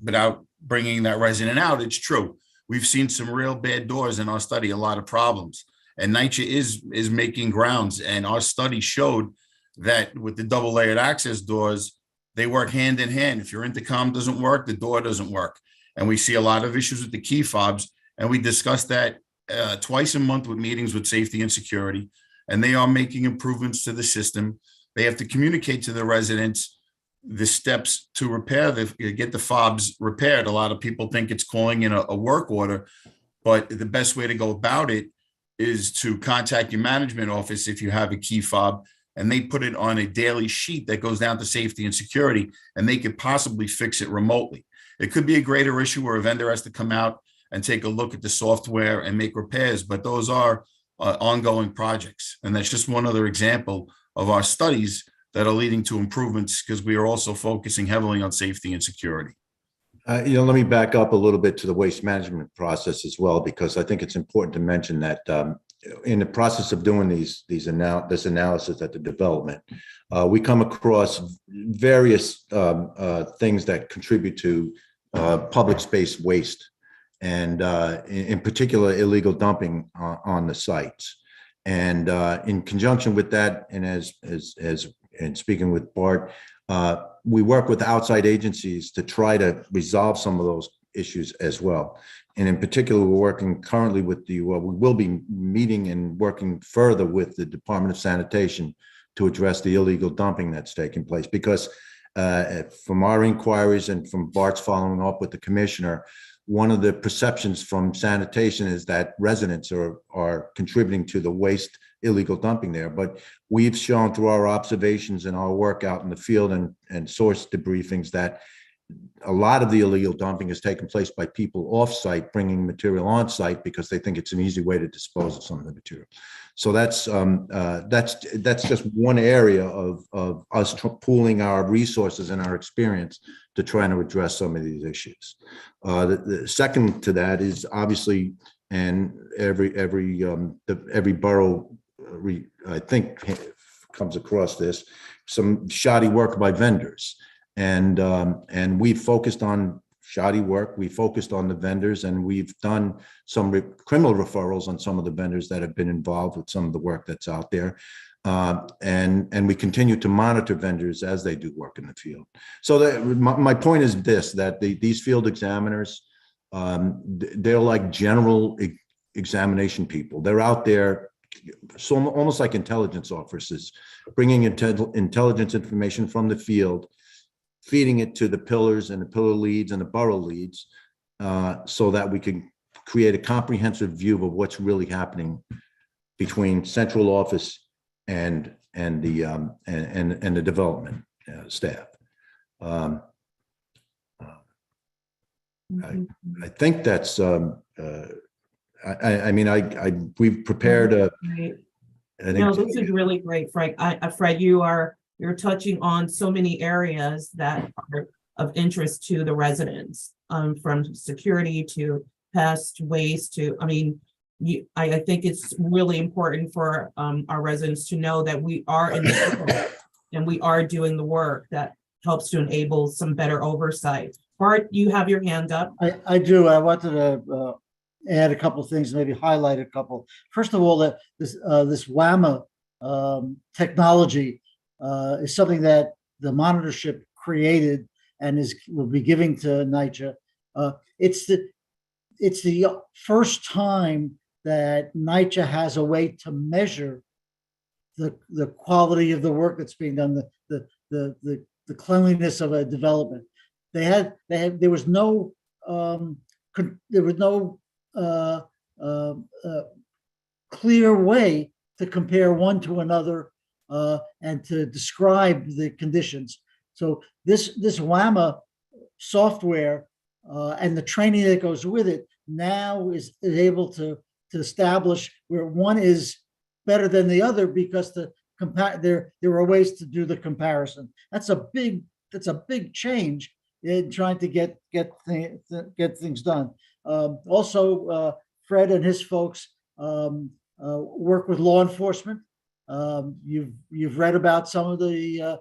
without bringing that resident out, it's true. We've seen some real bad doors in our study, a lot of problems. And NYCHA is making grounds. And our study showed that with the double layered access doors, they work hand in hand. If your intercom doesn't work, the door doesn't work. And we see a lot of issues with the key fobs. And we discussed that twice a month with meetings with safety and security. And they are making improvements to the system. They have to communicate to the residents the steps to repair get the fobs repaired. A lot of people think it's calling in a work order, but the best way to go about it is to contact your management office if you have a key fob, and they put it on a daily sheet that goes down to safety and security, and they could possibly fix it remotely. It could be a greater issue where a vendor has to come out and take a look at the software and make repairs, but those are ongoing projects. And that's just one other example of our studies that are leading to improvements, because we are also focusing heavily on safety and security. Let me back up a little bit to the waste management process as well, because I think it's important to mention that in the process of doing this analysis at the development, we come across various things that contribute to public space waste, and in particular, illegal dumping on the sites. And in conjunction with that, and and speaking with Bart, we work with outside agencies to try to resolve some of those issues as well. And in particular, we're working currently with we will be meeting and working further with the Department of Sanitation to address the illegal dumping that's taking place. Because from our inquiries and from Bart's following up with the commissioner, one of the perceptions from sanitation is that residents are contributing to the waste illegal dumping there. But we've shown through our observations and our work out in the field and source debriefings that a lot of the illegal dumping is taking place by people off-site bringing material on-site because they think it's an easy way to dispose of some of the material. So that's just one area of us pooling our resources and our experience to try to address some of these issues. The second to that is obviously, and every borough I think comes across this, some shoddy work by vendors. And we focused on shoddy work. We focused on the vendors, and we've done some criminal referrals on some of the vendors that have been involved with some of the work that's out there. And we continue to monitor vendors as they do work in the field. So my point is this, that these field examiners, they're like general examination people. They're out there, so almost like intelligence officers, bringing intelligence information from the field, feeding it to the pillars and the pillar leads and the borough leads, so that we can create a comprehensive view of what's really happening between central office and the development staff. I think that's. We've prepared a. Right. I think No, this is really great, Frank. Fred, you're touching on so many areas that of interest to the residents, from security to pest, waste to, I mean, I think it's really important for our residents to know that we are in the and we are doing the work that helps to enable some better oversight. Bart, you have your hand up. I do. I wanted to add a couple of things, maybe highlight a couple. First of all, that this WAMA technology is something that the monitorship created and will be giving to NYCHA. It's the first time that NYCHA has a way to measure the quality of the work that's being done, the cleanliness of a development. There was no clear way to compare one to another and to describe the conditions. So this WAMA software and the training that goes with it now is able to establish where one is better than the other, because there are ways to do the comparison. That's a big change in trying to get things done. Also, Fred and his folks work with law enforcement. You've read about some of the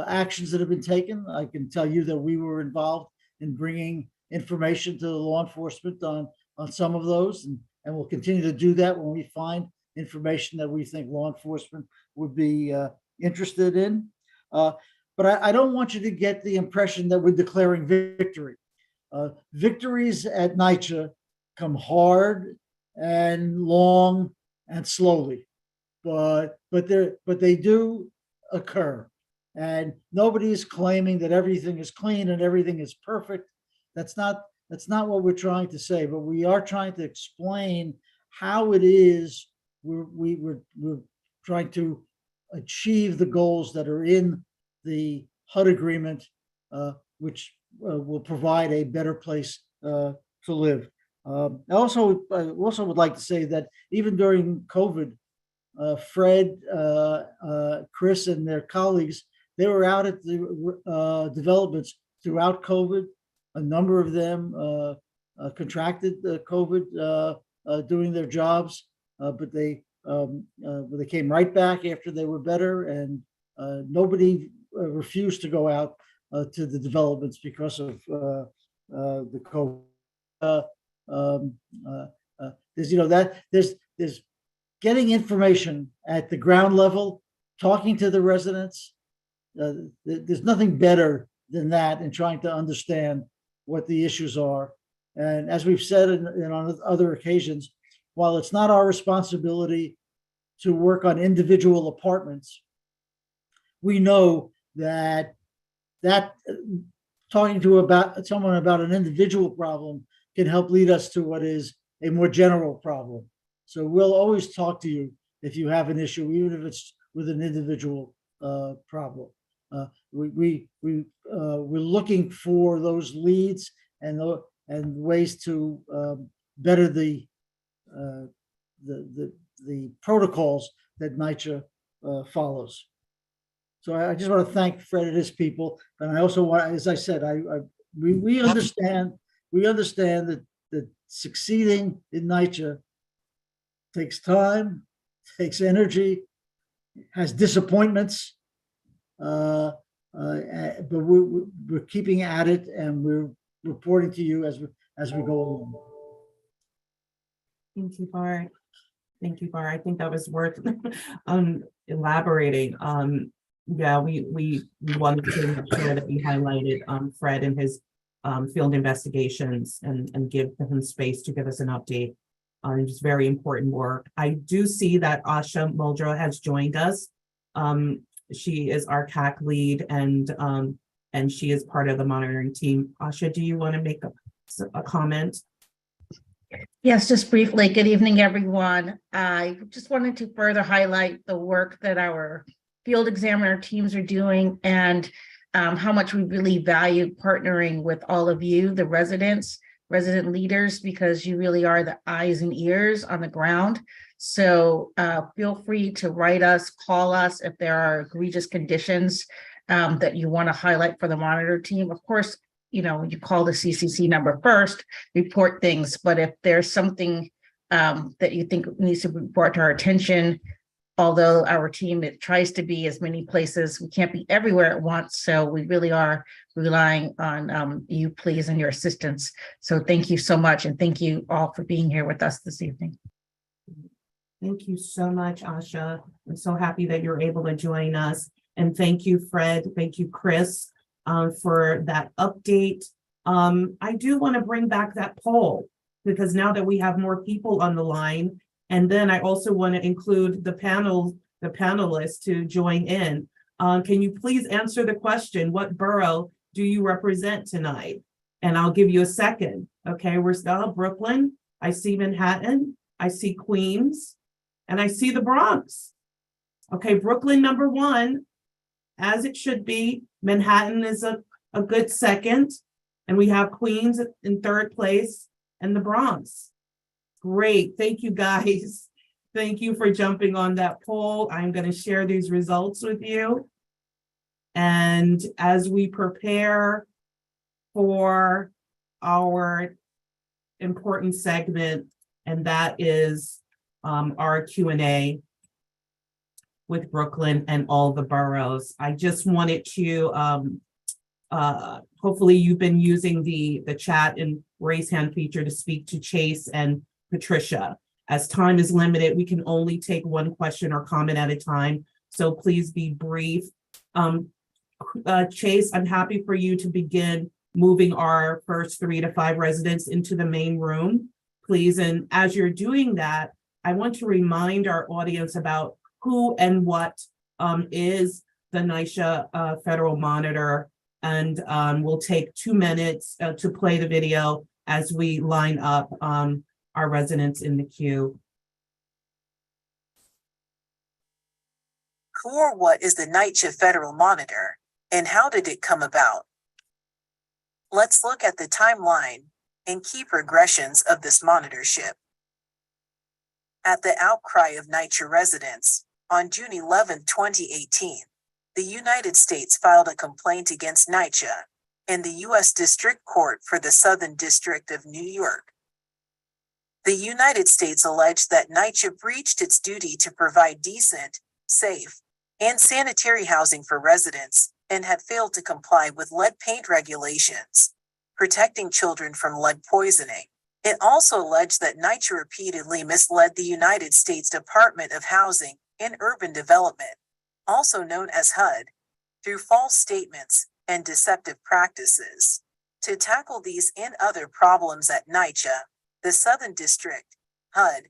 actions that have been taken. I can tell you that we were involved in bringing information to the law enforcement on some of those, and we'll continue to do that when we find information that we think law enforcement would be interested in. But I don't want you to get the impression that we're declaring victory. Victories at NYCHA come hard and long and slowly, but they do occur. And nobody's claiming that everything is clean and everything is perfect. That's not what we're trying to say, but we are trying to explain how it is we're trying to achieve the goals that are in the HUD agreement, which will provide a better place to live. I also would like to say that even during COVID, Fred, Chris, and their colleagues, they were out at the developments throughout COVID. A number of them contracted COVID doing their jobs, but they came right back after they were better, and nobody refused to go out to the developments because of the COVID. There's getting information at the ground level, talking to the residents. There's nothing better than that in trying to understand what the issues are. And as we've said on other occasions, while it's not our responsibility to work on individual apartments, we know that talking to someone about an individual problem can help lead us to what is a more general problem. So we'll always talk to you if you have an issue, even if it's with an individual problem. We're looking for those leads and ways to better the protocols that NYCHA follows. So I just want to thank Fred and his people, and I also want, as I said, we understand that succeeding in NYCHA takes time, takes energy, has disappointments, but we're keeping at it, and we're reporting to you as we go along. Thank you, Bart. Thank you, Bart. I think that was worth elaborating. Yeah, we wanted to make sure that we highlighted Fred and his field investigations and give him space to give us an update on just very important work. I do see that Asha Muldrow has joined us. She is our CAC lead, and she is part of the monitoring team. Asha, do you want to make a comment? Yes, just briefly. Good evening, everyone. I just wanted to further highlight the work that our field examiner teams are doing, and how much we really value partnering with all of you, the resident leaders, because you really are the eyes and ears on the ground. So feel free to write us, call us if there are egregious conditions that you want to highlight for the monitor team. Of course, you call the CCC number first, report things. But if there's something that you think needs to be brought to our attention, although our team, it tries to be as many places, we can't be everywhere at once. So we really are relying on you, please, and your assistance. So thank you so much. And thank you all for being here with us this evening. Thank you so much, Asha. I'm so happy that you're able to join us. And thank you, Fred. Thank you, Chris, for that update. I do want to bring back that poll, because now that we have more people on the line, and then I also want to include the panelists to join in. Can you please answer the question, what borough do you represent tonight? And I'll give you a second. Okay, we're still Brooklyn. I see Manhattan. I see Queens. And I see the Bronx. Okay, Brooklyn number 1, as it should be. Manhattan is a good second. And we have Queens in 3rd place and the Bronx. Great, thank you guys. Thank you for jumping on that poll. I'm going to share these results with you. And as we prepare for our important segment, and that is our Q&A with Brooklyn and all the boroughs, I just wanted to, hopefully you've been using the chat and raise hand feature to speak to Chase and Patricia. As time is limited, we can only take one question or comment at a time, so please be brief. Chase, I'm happy for you to begin moving our first 3 to 5 residents into the main room, please. And as you're doing that, I want to remind our audience about who and what is the NYCHA Federal Monitor, and we'll take 2 minutes to play the video as we line up our residents in the queue. Who or what is the NYCHA Federal Monitor, and how did it come about? Let's look at the timeline and key progressions of this monitorship. At the outcry of NYCHA residents, on June 11, 2018, the United States filed a complaint against NYCHA in the U.S. District Court for the Southern District of New York. The United States alleged that NYCHA breached its duty to provide decent, safe, and sanitary housing for residents and had failed to comply with lead paint regulations, protecting children from lead poisoning. It also alleged that NYCHA repeatedly misled the United States Department of Housing and Urban Development, also known as HUD, through false statements and deceptive practices. To tackle these and other problems at NYCHA, the Southern District, HUD,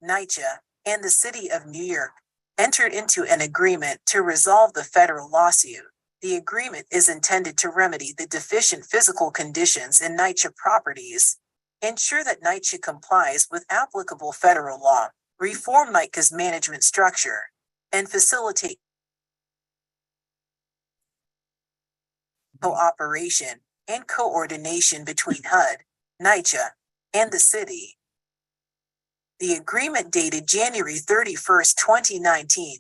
NYCHA, and the City of New York entered into an agreement to resolve the federal lawsuit. The agreement is intended to remedy the deficient physical conditions in NYCHA properties, ensure that NYCHA complies with applicable federal law, reform NYCHA's management structure, and facilitate cooperation and coordination between HUD, NYCHA, and the city. The agreement dated January 31st, 2019,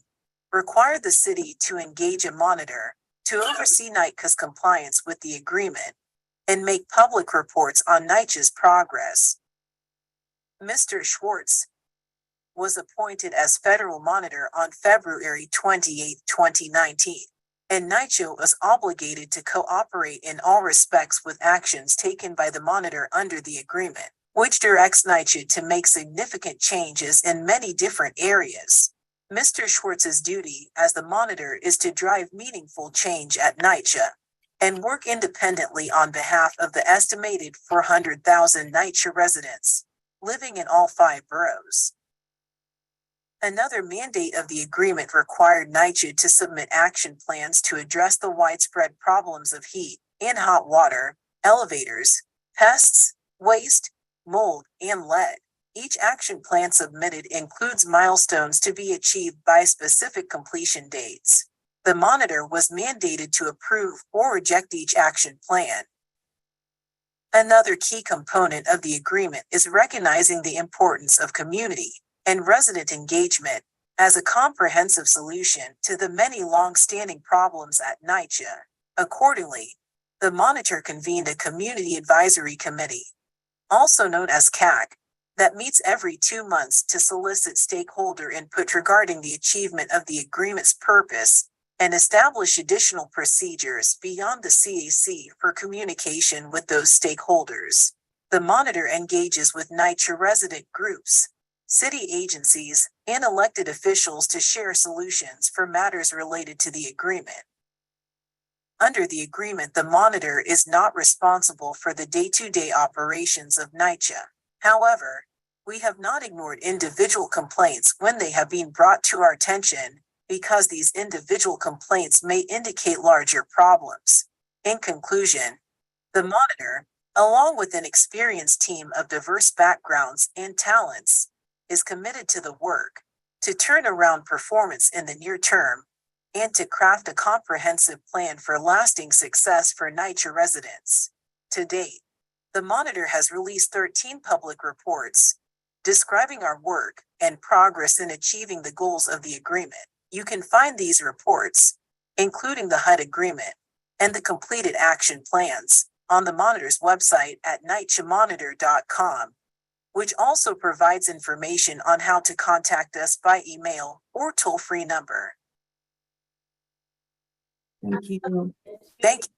required the city to engage a monitor to oversee NYCHA's compliance with the agreement and make public reports on NYCHA's progress. Mr. Schwartz was appointed as federal monitor on February 28, 2019, and NYCHA was obligated to cooperate in all respects with actions taken by the monitor under the agreement, which directs NYCHA to make significant changes in many different areas. Mr. Schwartz's duty as the monitor is to drive meaningful change at NYCHA and work independently on behalf of the estimated 400,000 NYCHA residents living in all 5 boroughs. Another mandate of the agreement required NYCHA to submit action plans to address the widespread problems of heat and hot water, elevators, pests, waste, mold, and lead. Each action plan submitted includes milestones to be achieved by specific completion dates. The monitor was mandated to approve or reject each action plan. Another key component of the agreement is recognizing the importance of community and resident engagement as a comprehensive solution to the many long-standing problems at NYCHA. Accordingly, the monitor convened a Community Advisory Committee, also known as CAC, that meets every 2 months to solicit stakeholder input regarding the achievement of the agreement's purpose and establish additional procedures beyond the CAC for communication with those stakeholders. The monitor engages with NYCHA resident groups, city agencies, and elected officials to share solutions for matters related to the agreement. Under the agreement, the monitor is not responsible for the day-to-day operations of NYCHA. However, we have not ignored individual complaints when they have been brought to our attention, because these individual complaints may indicate larger problems. In conclusion, the monitor, along with an experienced team of diverse backgrounds and talents, is committed to the work to turn around performance in the near term and to craft a comprehensive plan for lasting success for NYCHA residents. To date, the monitor has released 13 public reports describing our work and progress in achieving the goals of the agreement. You can find these reports, including the HUD agreement and the completed action plans, on the monitor's website at nychamonitor.com, which also provides information on how to contact us by email or toll-free number. Thank you. Thank you.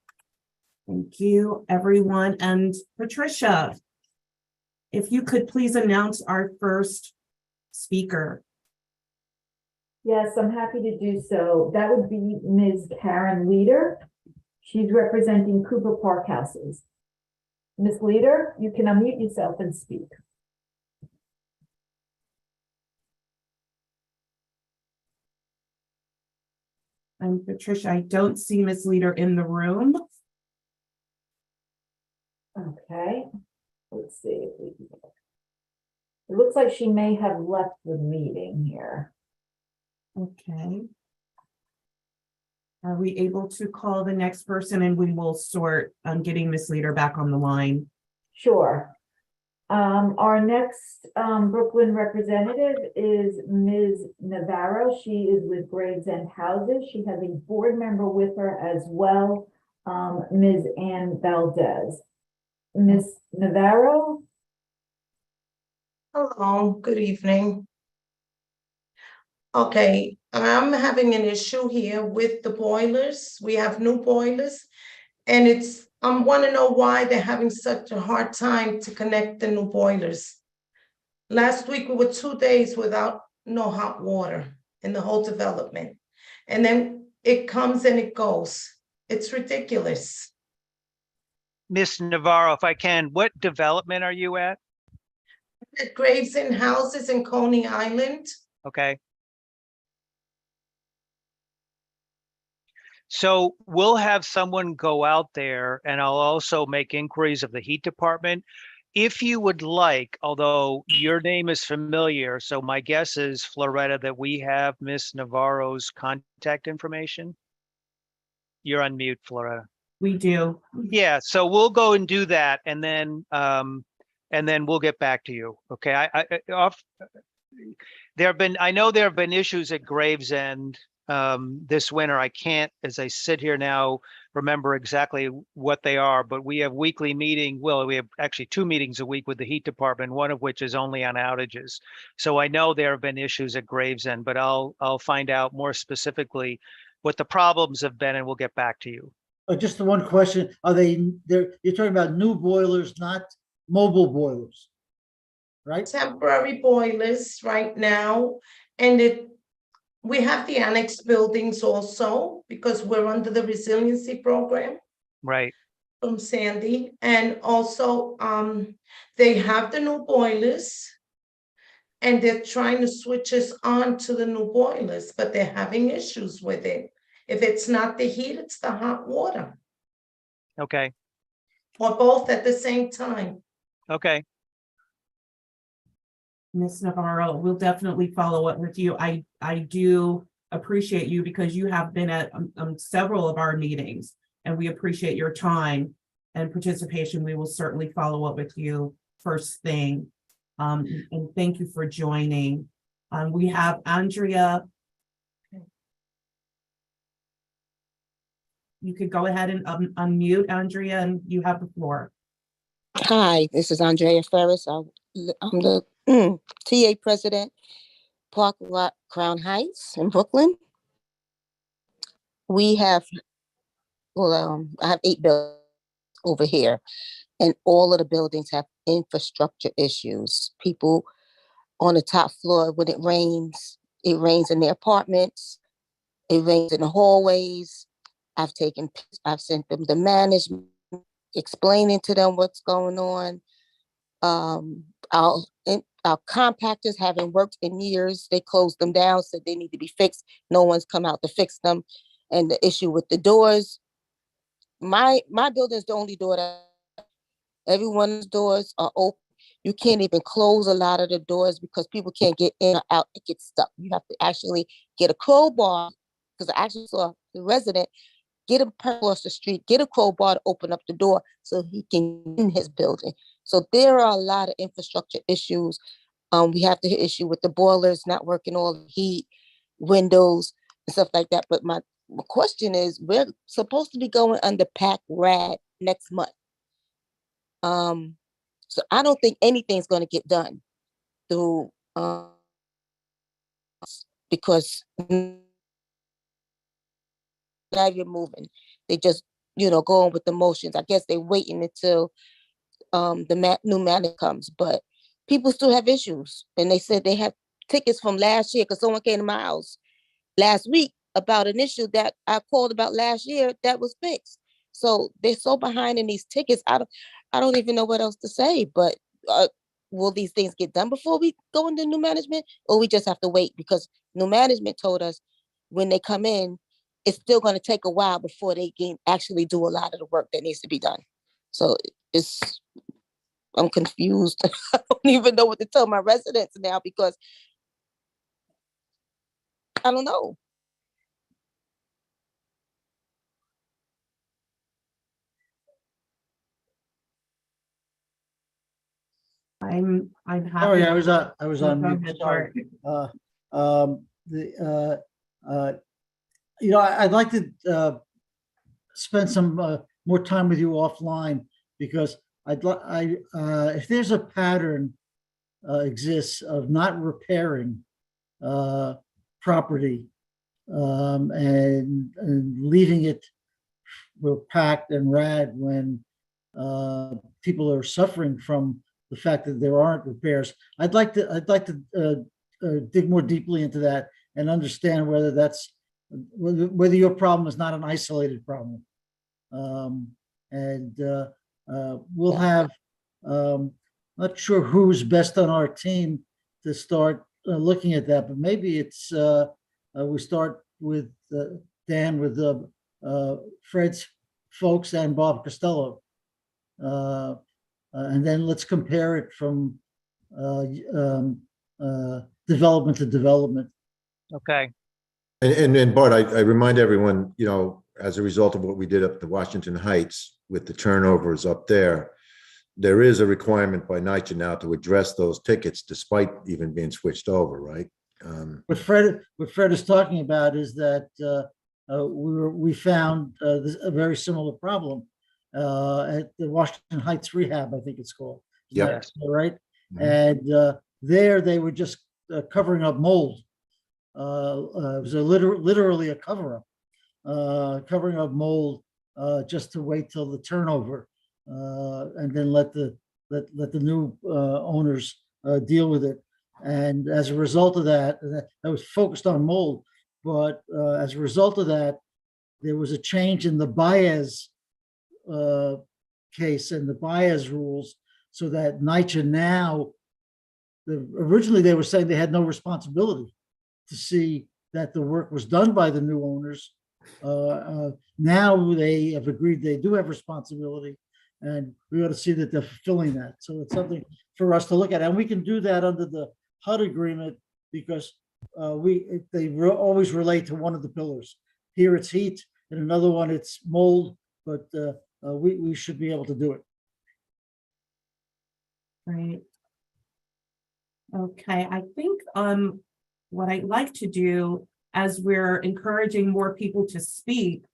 Thank you, everyone. And Patricia, if you could please announce our first speaker. Yes, I'm happy to do so. That would be Ms. Karen Leader. She's representing Cooper Park Houses. Ms. Leader, you can unmute yourself and speak. And Patricia, I don't see Ms. Leader in the room. Okay, let's see if we can. It looks like she may have left the meeting here. Okay. Are we able to call the next person and we will sort on getting Ms. Leader back on the line? Sure. Our next Brooklyn representative is Ms. Navarro. She is with Gravesend Houses. She has a board member with her as well, Ms. Ann Valdez. Ms. Navarro? Hello, good evening. Okay, I'm having an issue here with the boilers. We have new boilers, and I want to know why they're having such a hard time to connect the new boilers. Last week, we were 2 days without no hot water in the whole development. And then it comes and it goes. It's ridiculous. Miss Navarro, if I can, what development are you at? At Gravesend Houses in Coney Island. Okay. So we'll have someone go out there, and I'll also make inquiries of the heat department. If you would like, although your name is familiar, so my guess is, Floretta, that we have Miss Navarro's contact information. You're on mute, Floretta. We do. Yeah, so we'll go and do that, and then we'll get back to you. Okay. I know there have been issues at Gravesend this winter. I can't, as I sit here now, remember exactly what they are, but we have weekly meeting. Well, we have actually 2 meetings a week with the heat department, one of which is only on outages. So I know there have been issues at Gravesend, but I'll find out more specifically what the problems have been, and we'll get back to you. Just the one question, you're talking about new boilers, not mobile boilers, right? Temporary boilers right now, and we have the annex buildings also because we're under the resiliency program. Right. From Sandy, and also they have the new boilers and they're trying to switch us on to the new boilers, but they're having issues with it. If it's not the heat, it's the hot water. Okay. Or both at the same time. Okay. Ms. Navarro, we'll definitely follow up with you. I do appreciate you because you have been at several of our meetings, and we appreciate your time and participation. We will certainly follow up with you first thing. And thank you for joining. We have Andrea you could go ahead and unmute, Andrea, and you have the floor. Hi, this is Andrea Ferris. I'm the TA president, Park Lot Crown Heights in Brooklyn. We have, I have 8 buildings over here, and all of the buildings have infrastructure issues. People on the top floor, when it rains in their apartments, it rains in the hallways. I've sent them the management, explaining to them what's going on. Our compactors haven't worked in years. They closed them down, said they need to be fixed. No one's come out to fix them. And the issue with the doors, my building is the only door that everyone's doors are open. You can't even close a lot of the doors because people can't get in or out. It gets stuck. You have to actually get a crowbar, because I actually saw the resident get him across the street, get a crowbar to open up the door so he can get in his building. So there are a lot of infrastructure issues. We have the issue with the boilers not working, all the heat, windows, and stuff like that. But my question is, we're supposed to be going under PAC RAD next month. So I don't think anything's going to get done through because not even moving. They just, going with the motions. I guess they're waiting until the new manager comes, but people still have issues. And they said they have tickets from last year because someone came to my house last week about an issue that I called about last year that was fixed. So they're so behind in these tickets. I don't even know what else to say, but will these things get done before we go into new management, or we just have to wait? Because new management told us when they come in, it's still going to take a while before they can actually do a lot of the work that needs to be done. So I'm confused. I don't even know what to tell my residents now because I don't know. I'm happy. Sorry, I was on Go mute. ahead, Sorry. Bart. I'd like to spend some more time with you offline, because if there's a pattern exists of not repairing property and leaving it packed and rad when people are suffering from the fact that there aren't repairs. I'd like to dig more deeply into that and understand whether your problem is not an isolated problem. We'll have, not sure who's best on our team to start looking at that, but maybe it's we start with Dan, with Fred's folks and Bob Costello. And then let's compare it from development to development. Okay. And Bart, I remind everyone, as a result of what we did up to Washington Heights with the turnovers up there, there is a requirement by NYCHA now to address those tickets despite even being switched over, right? What Fred is talking about is that we found a very similar problem at the Washington Heights Rehab, I think it's called. Yep. Right. Mhm. And there they were just covering up mold. It was literally a cover-up, covering up mold just to wait till the turnover, and then let the new owners deal with it. And as a result of that was focused on mold. But as a result of that, there was a change in the Baez case and the Baez rules, so that NYCHA now, originally they were saying they had no responsibility to see that the work was done by the new owners. Now they have agreed they do have responsibility, and we ought to see that they're fulfilling that. So it's something for us to look at, and we can do that under the HUD agreement, because they always relate to one of the pillars. Here it's heat, and another one it's mold, but we should be able to do it. Right. Okay, I think what I'd like to do, as we're encouraging more people to speak,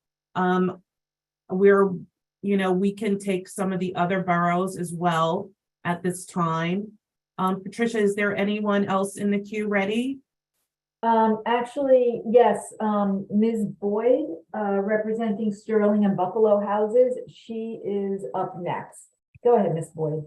we can take some of the other boroughs as well at this time. Patricia, is there anyone else in the queue ready? Actually, yes, Ms. Boyd, representing Sterling and Buffalo Houses, she is up next. Go ahead, Ms. Boyd.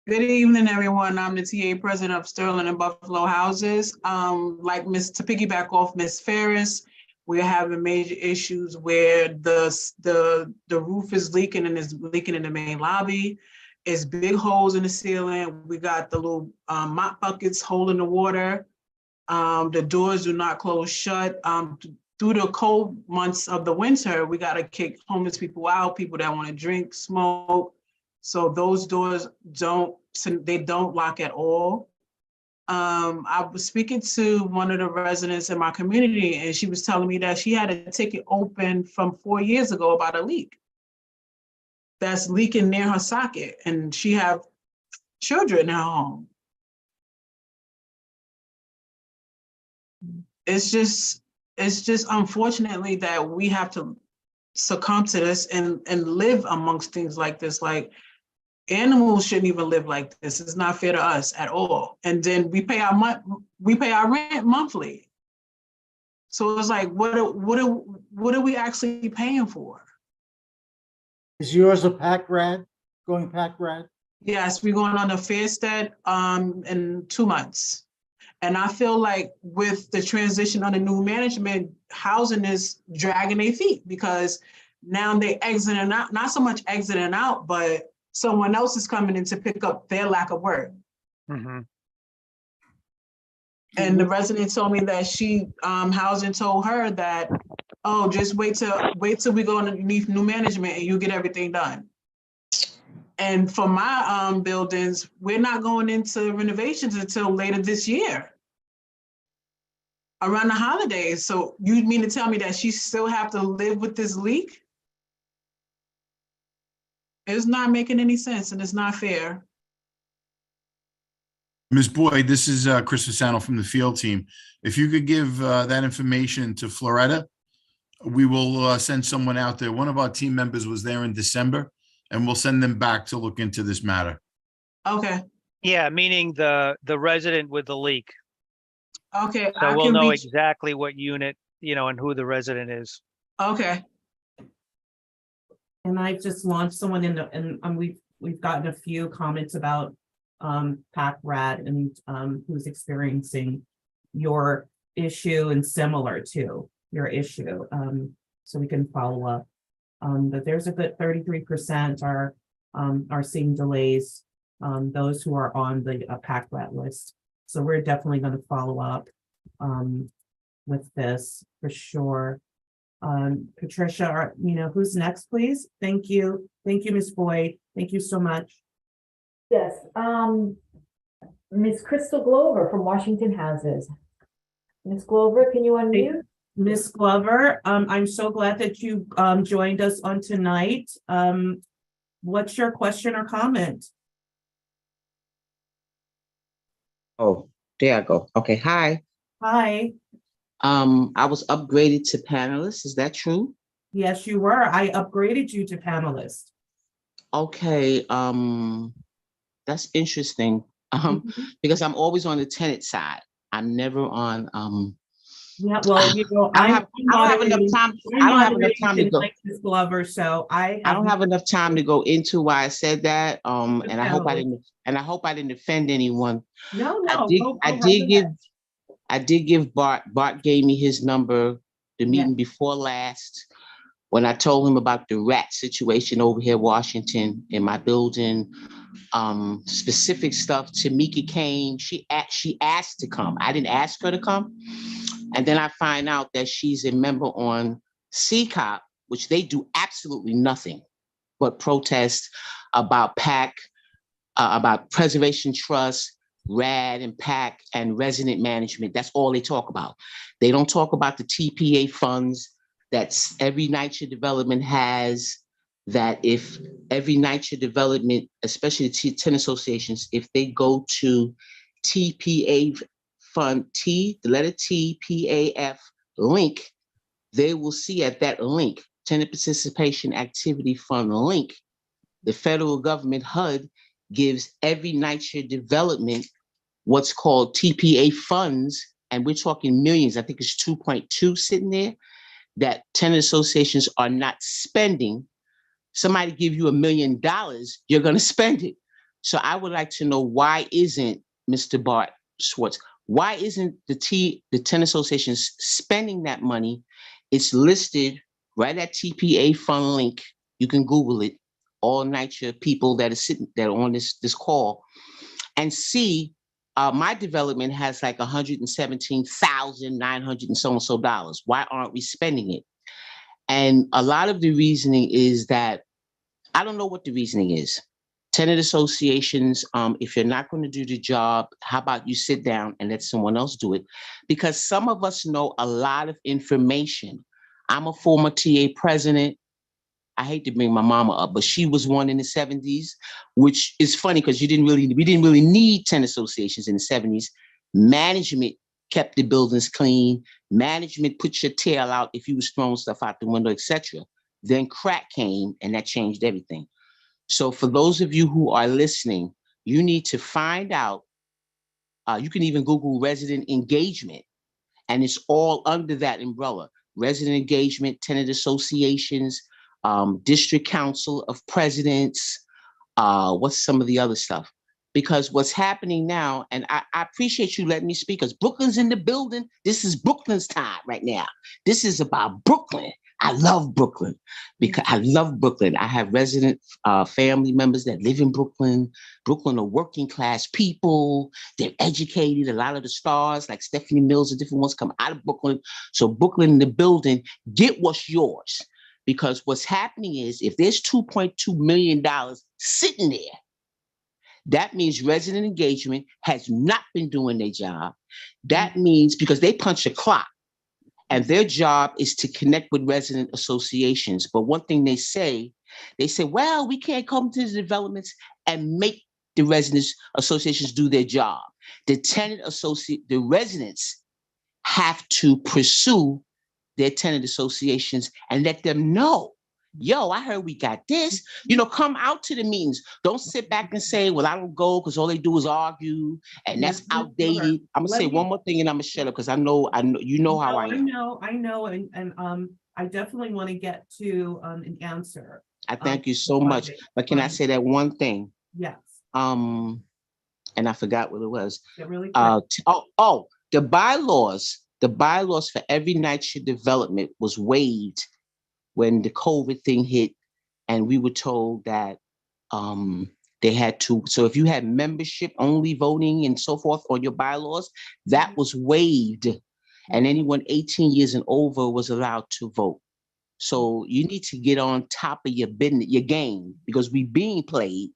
Good evening, everyone. I'm the TA president of Sterling and Buffalo Houses. To piggyback off Ms. Ferris, we're having major issues where the roof is leaking and is leaking in the main lobby. It's big holes in the ceiling. We got the little mop buckets holding the water. The doors do not close shut. Through the cold months of the winter, we got to kick homeless people out, people that want to drink, smoke. So those doors don't lock at all. I was speaking to one of the residents in my community, and she was telling me that she had a ticket open from 4 years ago about a leak that's leaking near her socket, and she have children at home. It's just unfortunately that we have to succumb to this and live amongst things like this. Like, animals shouldn't even live like this. It's not fair to us at all. And then we pay our rent monthly. So it's like, what are we actually paying for? Is yours a pack rad? Going pack rad? Yes, we're going on a Fairstead in 2 months. And I feel like with the transition under new management, housing is dragging their feet because now they exiting out, not so much exiting out, but someone else is coming in to pick up their lack of work. Mm-hmm. And the resident told me that housing told her that, oh, just wait till we go underneath new management and you get everything done. And for my buildings, we're not going into renovations until later this year, around the holidays. So you mean to tell me that she still have to live with this leak? It's not making any sense and it's not fair. Ms. Boyd, this is Chris Fasano from the field team. If you could give that information to Floretta, we will send someone out there. One of our team members was there in December, and we'll send them back to look into this matter. Okay. Yeah, meaning the resident with the leak. Okay. So we'll know exactly what unit, and who the resident is. Okay. And I've just launched someone we've gotten a few comments about Pack Rat and who's experiencing your issue and similar to your issue. So we can follow up. But there's a good 33% are seeing delays, those who are on the Pack Rat list. So we're definitely going to follow up with this for sure. Patricia, who's next, please? Thank you. Thank you, Ms. Boyd. Thank you so much. Yes, Ms. Crystal Glover from Washington Houses. Ms. Glover, can you unmute? Ms. Glover, I'm so glad that you joined us on tonight. What's your question or comment? Oh, there I go. Okay, hi. Hi. I was upgraded to panelist. Is that true? Yes, you were. I upgraded you to panelist. Okay, that's interesting. Because I'm always on the tenant side. I'm never on Yeah, well, I don't have enough time. I don't have enough time to go. Like Ms. Glover, so I don't have enough time to go into why I said that. And I hope I didn't offend anyone. No. I did give Bart. Bart gave me his number the meeting before last when I told him about the rat situation over here, Washington, in my building. Specific stuff. Tamika came. She asked to come. I didn't ask her to come. And then I find out that she's a member on CCOP, which they do absolutely nothing but protest about PAC, about Preservation Trust, RAD and PAC, and resident management. That's all they talk about. They don't talk about the TPA funds that every NYCHA development has, that if every NYCHA development, especially the tenant associations, if they go to TPA fund T, the letter T, PAF link, they will see at that link Tenant Participation Activity Fund link, the federal government HUD gives every NYCHA development what's called TPA funds, and we're talking millions. I think it's 2.2 sitting there, that tenant associations are not spending. Somebody give you $1 million, you're going to spend it. So I would like to know, why isn't, Mr. Bart Schwartz, why isn't the tenant associations spending that money? It's listed right at TPA fund link. You can Google it. All NYCHA people that are on this call, and see. My development has like $117,900 and so dollars. Why aren't we spending it? And a lot of the reasoning is that I don't know what the reasoning is. Tenant associations, if you're not going to do the job, how about you sit down and let someone else do it? Because some of us know a lot of information. I'm a former TA president. I hate to bring my mama up, but she was one in the 70s, which is funny because we didn't really need tenant associations in the 70s. Management kept the buildings clean. Management put your tail out if you was throwing stuff out the window, etc. Then crack came and that changed everything. So for those of you who are listening, you need to find out, you can even Google resident engagement, and it's all under that umbrella. Resident engagement, tenant associations, district council of presidents, what's some of the other stuff? Because what's happening now, and I appreciate you letting me speak, because Brooklyn's in the building. This is Brooklyn's time right now. This is about Brooklyn. I love Brooklyn because I love Brooklyn. I have resident family members that live in Brooklyn. Brooklyn are working class people. They're educated. A lot of the stars like Stephanie Mills and different ones come out of Brooklyn. So Brooklyn in the building, get what's yours. Because what's happening is if there's $2.2 million sitting there, that means resident engagement has not been doing their job. That means because they punch a clock and their job is to connect with resident associations. But one thing they say, well, we can't come to the developments and make the residents associations do their job. The residents have to pursue their tenant associations and let them know, yo, I heard we got this. Come out to the meetings. Don't sit back and say, well, I don't go because all they do is argue and that's outdated. I'm gonna say one more thing and I'm gonna shut up because I know you know how I am. I know, and I definitely want to get to an answer. I thank you so much. But can I say that one thing? Yes. And I forgot what it was. Really the bylaws. The bylaws for every NYCHA development was waived when the COVID thing hit, and we were told that they had to. So if you had membership only voting and so forth on your bylaws, that was waived, and anyone 18 years and over was allowed to vote. So you need to get on top of your business, your game, because we're being played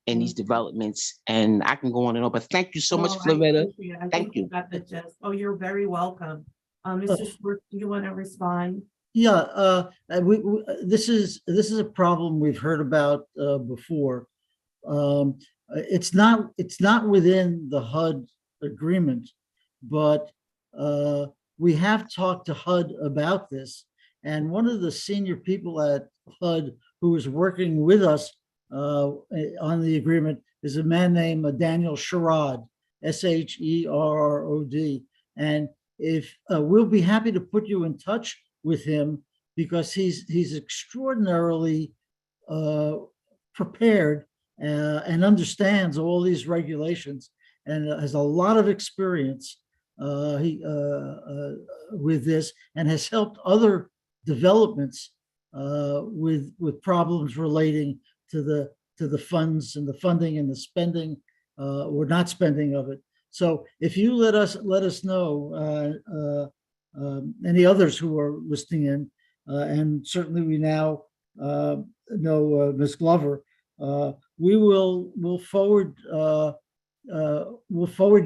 in these developments, and I can go on and on. But thank you so much, Floretta. Thank you. Got the gist. Oh, you're very welcome. Mr. Schwartz, do you want to respond? Yeah, this is a problem we've heard about before. It's not within the HUD agreement, but we have talked to HUD about this. And one of the senior people at HUD who is working with us on the agreement is a man named Daniel Sherrod, Sherrod. And if we'll be happy to put you in touch with him because he's extraordinarily prepared and understands all these regulations and has a lot of experience with this and has helped other developments with problems relating to the funds and the funding and the spending or not spending of it. So if you let us know any others who are listening in, and certainly we now know Ms. Glover, we'll forward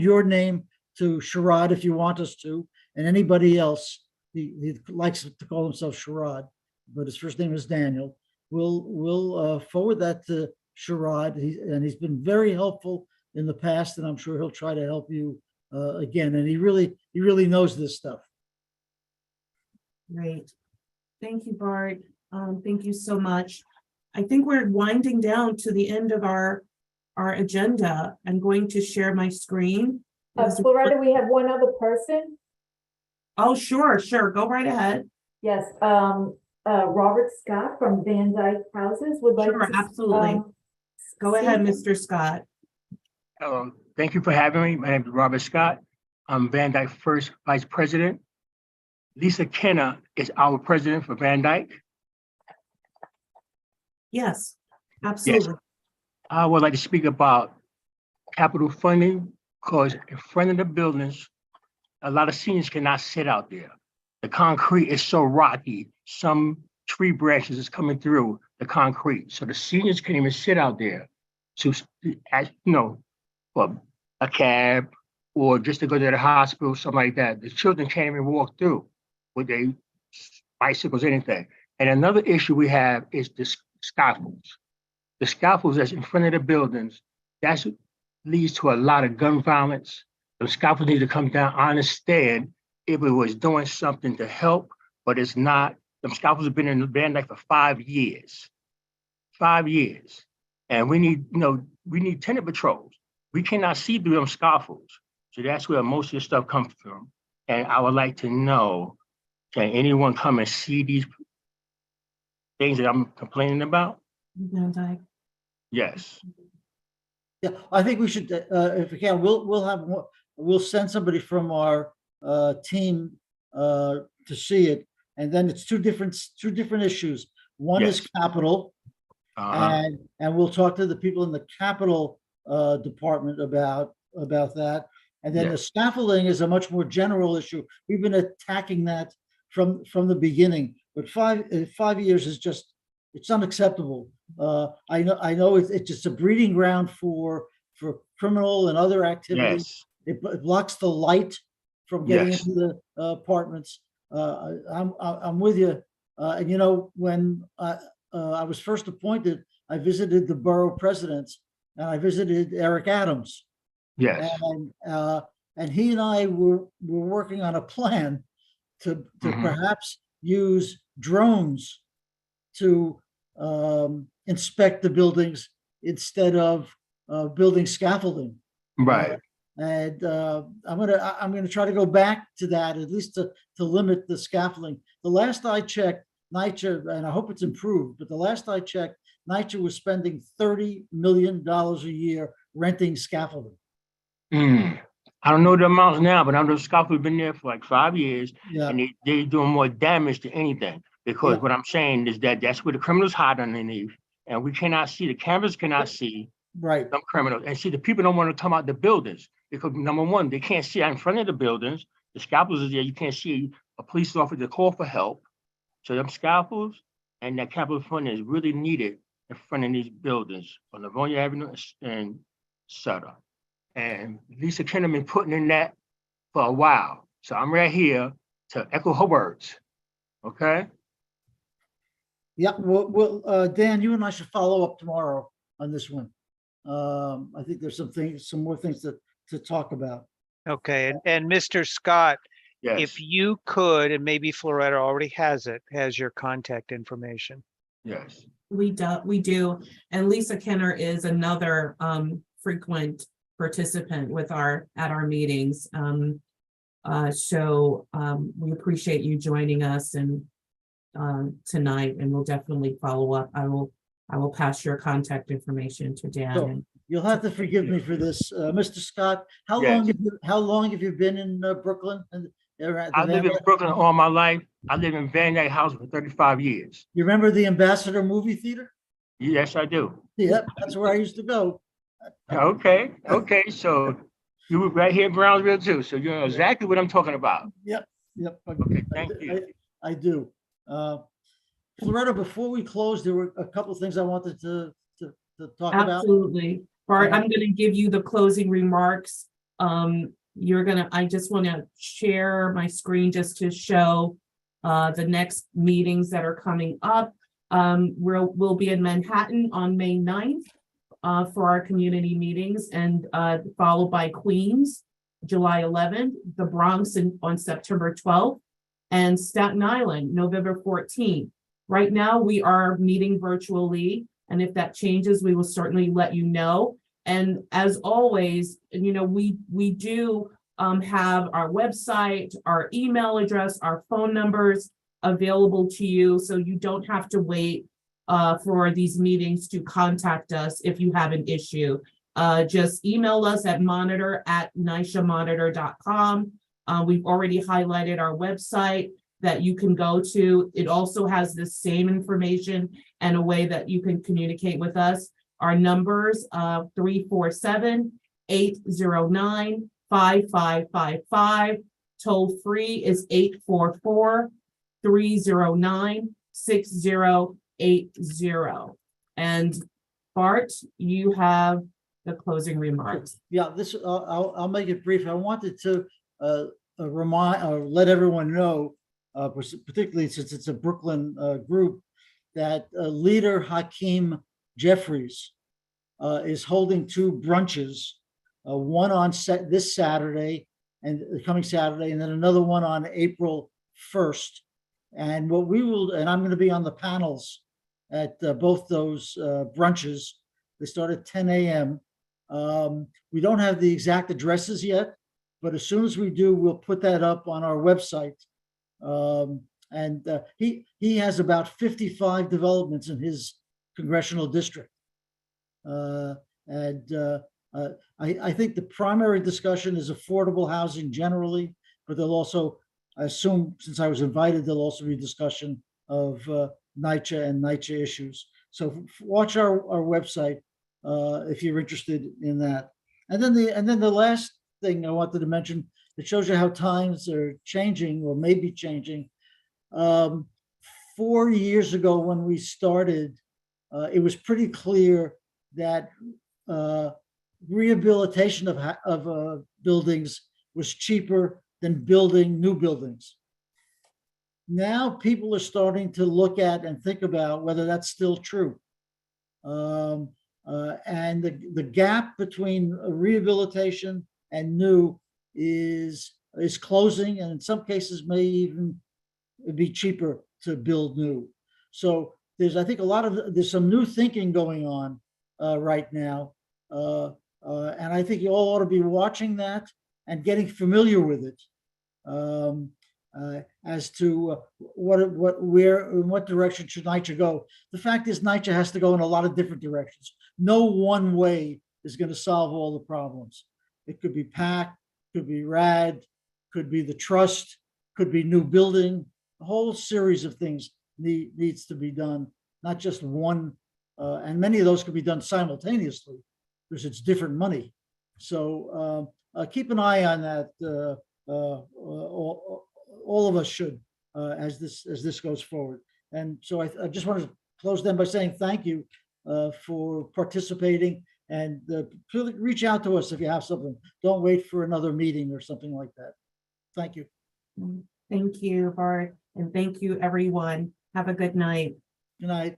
your name to Sherrod if you want us to, and anybody else. He likes to call himself Sherrod, but his first name is Daniel. We'll forward that to Sherrod, and he's been very helpful in the past, and I'm sure he'll try to help you again. And he really knows this stuff. Great. Thank you, Bart. Thank you so much. I think we're winding down to the end of our agenda. I'm going to share my screen. Floretta, we have one other person. Oh, sure. Go right ahead. Yes, Robert Scott from Van Dyke Houses would like Sure, to. absolutely. Go ahead, speak. Mr. Scott. Hello, thank you for having me. My name is Robert Scott. I'm Van Dyke First Vice President. Lisa Kenner is our president for Van Dyke. Yes, absolutely. I would like to speak about capital funding, because in front of the buildings, a lot of seniors cannot sit out there. The concrete is so rocky, some tree branches is coming through the concrete. So the seniors can't even sit out there to, for a cab or just to go to the hospital, something like that. The children can't even walk through with their bicycles, anything. And another issue we have is the scaffolds. The scaffolds that's in front of the buildings, that leads to a lot of gun violence. The scaffolds need to come down. I understand if it was doing something to help, but it's not. The scaffolds have been in the Van Dyke for 5 years. 5 years. And we need tenant patrols. We cannot see through them scaffolds. So that's where most of the stuff comes from. And I would like to know, can anyone come and see these things that I'm complaining about? Van Dyke. Yes. Yeah, I think we should, if we can, we'll send somebody from our team to see it. And then it's two different issues. One is capital, and we'll talk to the people in the capital department about that. And then the scaffolding is a much more general issue. We've been attacking that from the beginning, but 5 years is just, it's unacceptable. I know it's just a breeding ground for criminal and other activities. It blocks the light from getting into the apartments. I'm with you. And when I was first appointed, I visited the borough presidents and I visited Eric Adams. Yes. And he and I were working on a plan to perhaps use drones to inspect the buildings instead of building scaffolding. Right. And I'm gonna try to go back to that, at least to limit the scaffolding. The last I checked, NYCHA, and I hope it's improved, but the last I checked, NYCHA was spending $30 million a year renting scaffolding. I don't know the amounts now, but I know the scaffolding have been there for like 5 years, and they're doing more damage than anything. Because what I'm saying is that's where the criminals hide underneath, and we cannot see, the cameras cannot see some criminals. And see, the people don't want to come out the buildings because, number one, they can't see out in front of the buildings. The scaffolds are there, you can't see a police officer to call for help. So them scaffolds and that capital funding is really needed in front of these buildings on Livonia Avenue and Sutter. And Lisa Kenner been putting in that for a while. So I'm right here to echo her words. Okay? Yeah, well, Dan, you and I should follow up tomorrow on this one. I think there's some more things to talk about. Okay, and Mr. Scott, Yes. if you could, and maybe Floretta already has your contact information. Yes. We do. And Lisa Kenner is another frequent participant at our meetings. So we appreciate you joining us and tonight, and we'll definitely follow up. I will pass your contact information to Dan. So you'll have to forgive me for this, Mr. Scott. How long have you been in Brooklyn? I live in Brooklyn all my life. I live in Van Dyke House for 35 years. You remember the Ambassador movie theater? Yes, I do. Yeah, that's where I used to go. Okay. So you were right here in Brownsville too. So you know exactly what I'm talking about. Yep. Okay, thank you. I do. Floretta, before we close, there were a couple of things I wanted to talk about. Absolutely. Bart, I'm going to give you the closing remarks. I just want to share my screen just to show the next meetings that are coming up. We'll be in Manhattan on May 9th for our community meetings, and followed by Queens, July 11th, the Bronx on September 12th, and Staten Island, November 14th. Right now, we are meeting virtually, and if that changes, we will certainly let you know. And as always, we do have our website, our email address, our phone numbers available to you, so you don't have to wait for these meetings to contact us if you have an issue. Just email us at monitor@nishamonitor.com. We've already highlighted our website that you can go to. It also has the same information and a way that you can communicate with us. Our numbers, 347-809-5555. Toll free is 844-309-6080. And Bart, you have the closing remarks. Yeah, I'll make it brief. I wanted to remind or let everyone know, particularly since it's a Brooklyn group, that leader Hakeem Jeffries is holding two brunches, one on this Saturday and coming Saturday, and then another one on April 1st. And I'm going to be on the panels at both those brunches. They start at 10 a.m. We don't have the exact addresses yet, but as soon as we do, we'll put that up on our website. He has about 55 developments in his congressional district. I think the primary discussion is affordable housing generally, but they'll also, I assume, since I was invited, there'll also be discussion of NYCHA and NYCHA issues. So watch our website if you're interested in that. And then the last thing I wanted to mention, it shows you how times are changing or may be changing. 4 years ago when we started, it was pretty clear that rehabilitation of buildings was cheaper than building new buildings. Now people are starting to look at and think about whether that's still true. And the gap between rehabilitation and new is closing, and in some cases may even be cheaper to build new. So I think there's some new thinking going on right now. And I think you all ought to be watching that and getting familiar with it as to in what direction should NYCHA go. The fact is NYCHA has to go in a lot of different directions. No one way is going to solve all the problems. It could be PAC, could be RAD, could be the trust, could be new building. A whole series of things needs to be done, not just one. And many of those could be done simultaneously because it's different money. So keep an eye on that. All of us should as this goes forward. And so I just want to close then by saying thank you for participating, and reach out to us if you have something. Don't wait for another meeting or something like that. Thank you. Thank you, Bart, and thank you, everyone. Have a good night. Good night.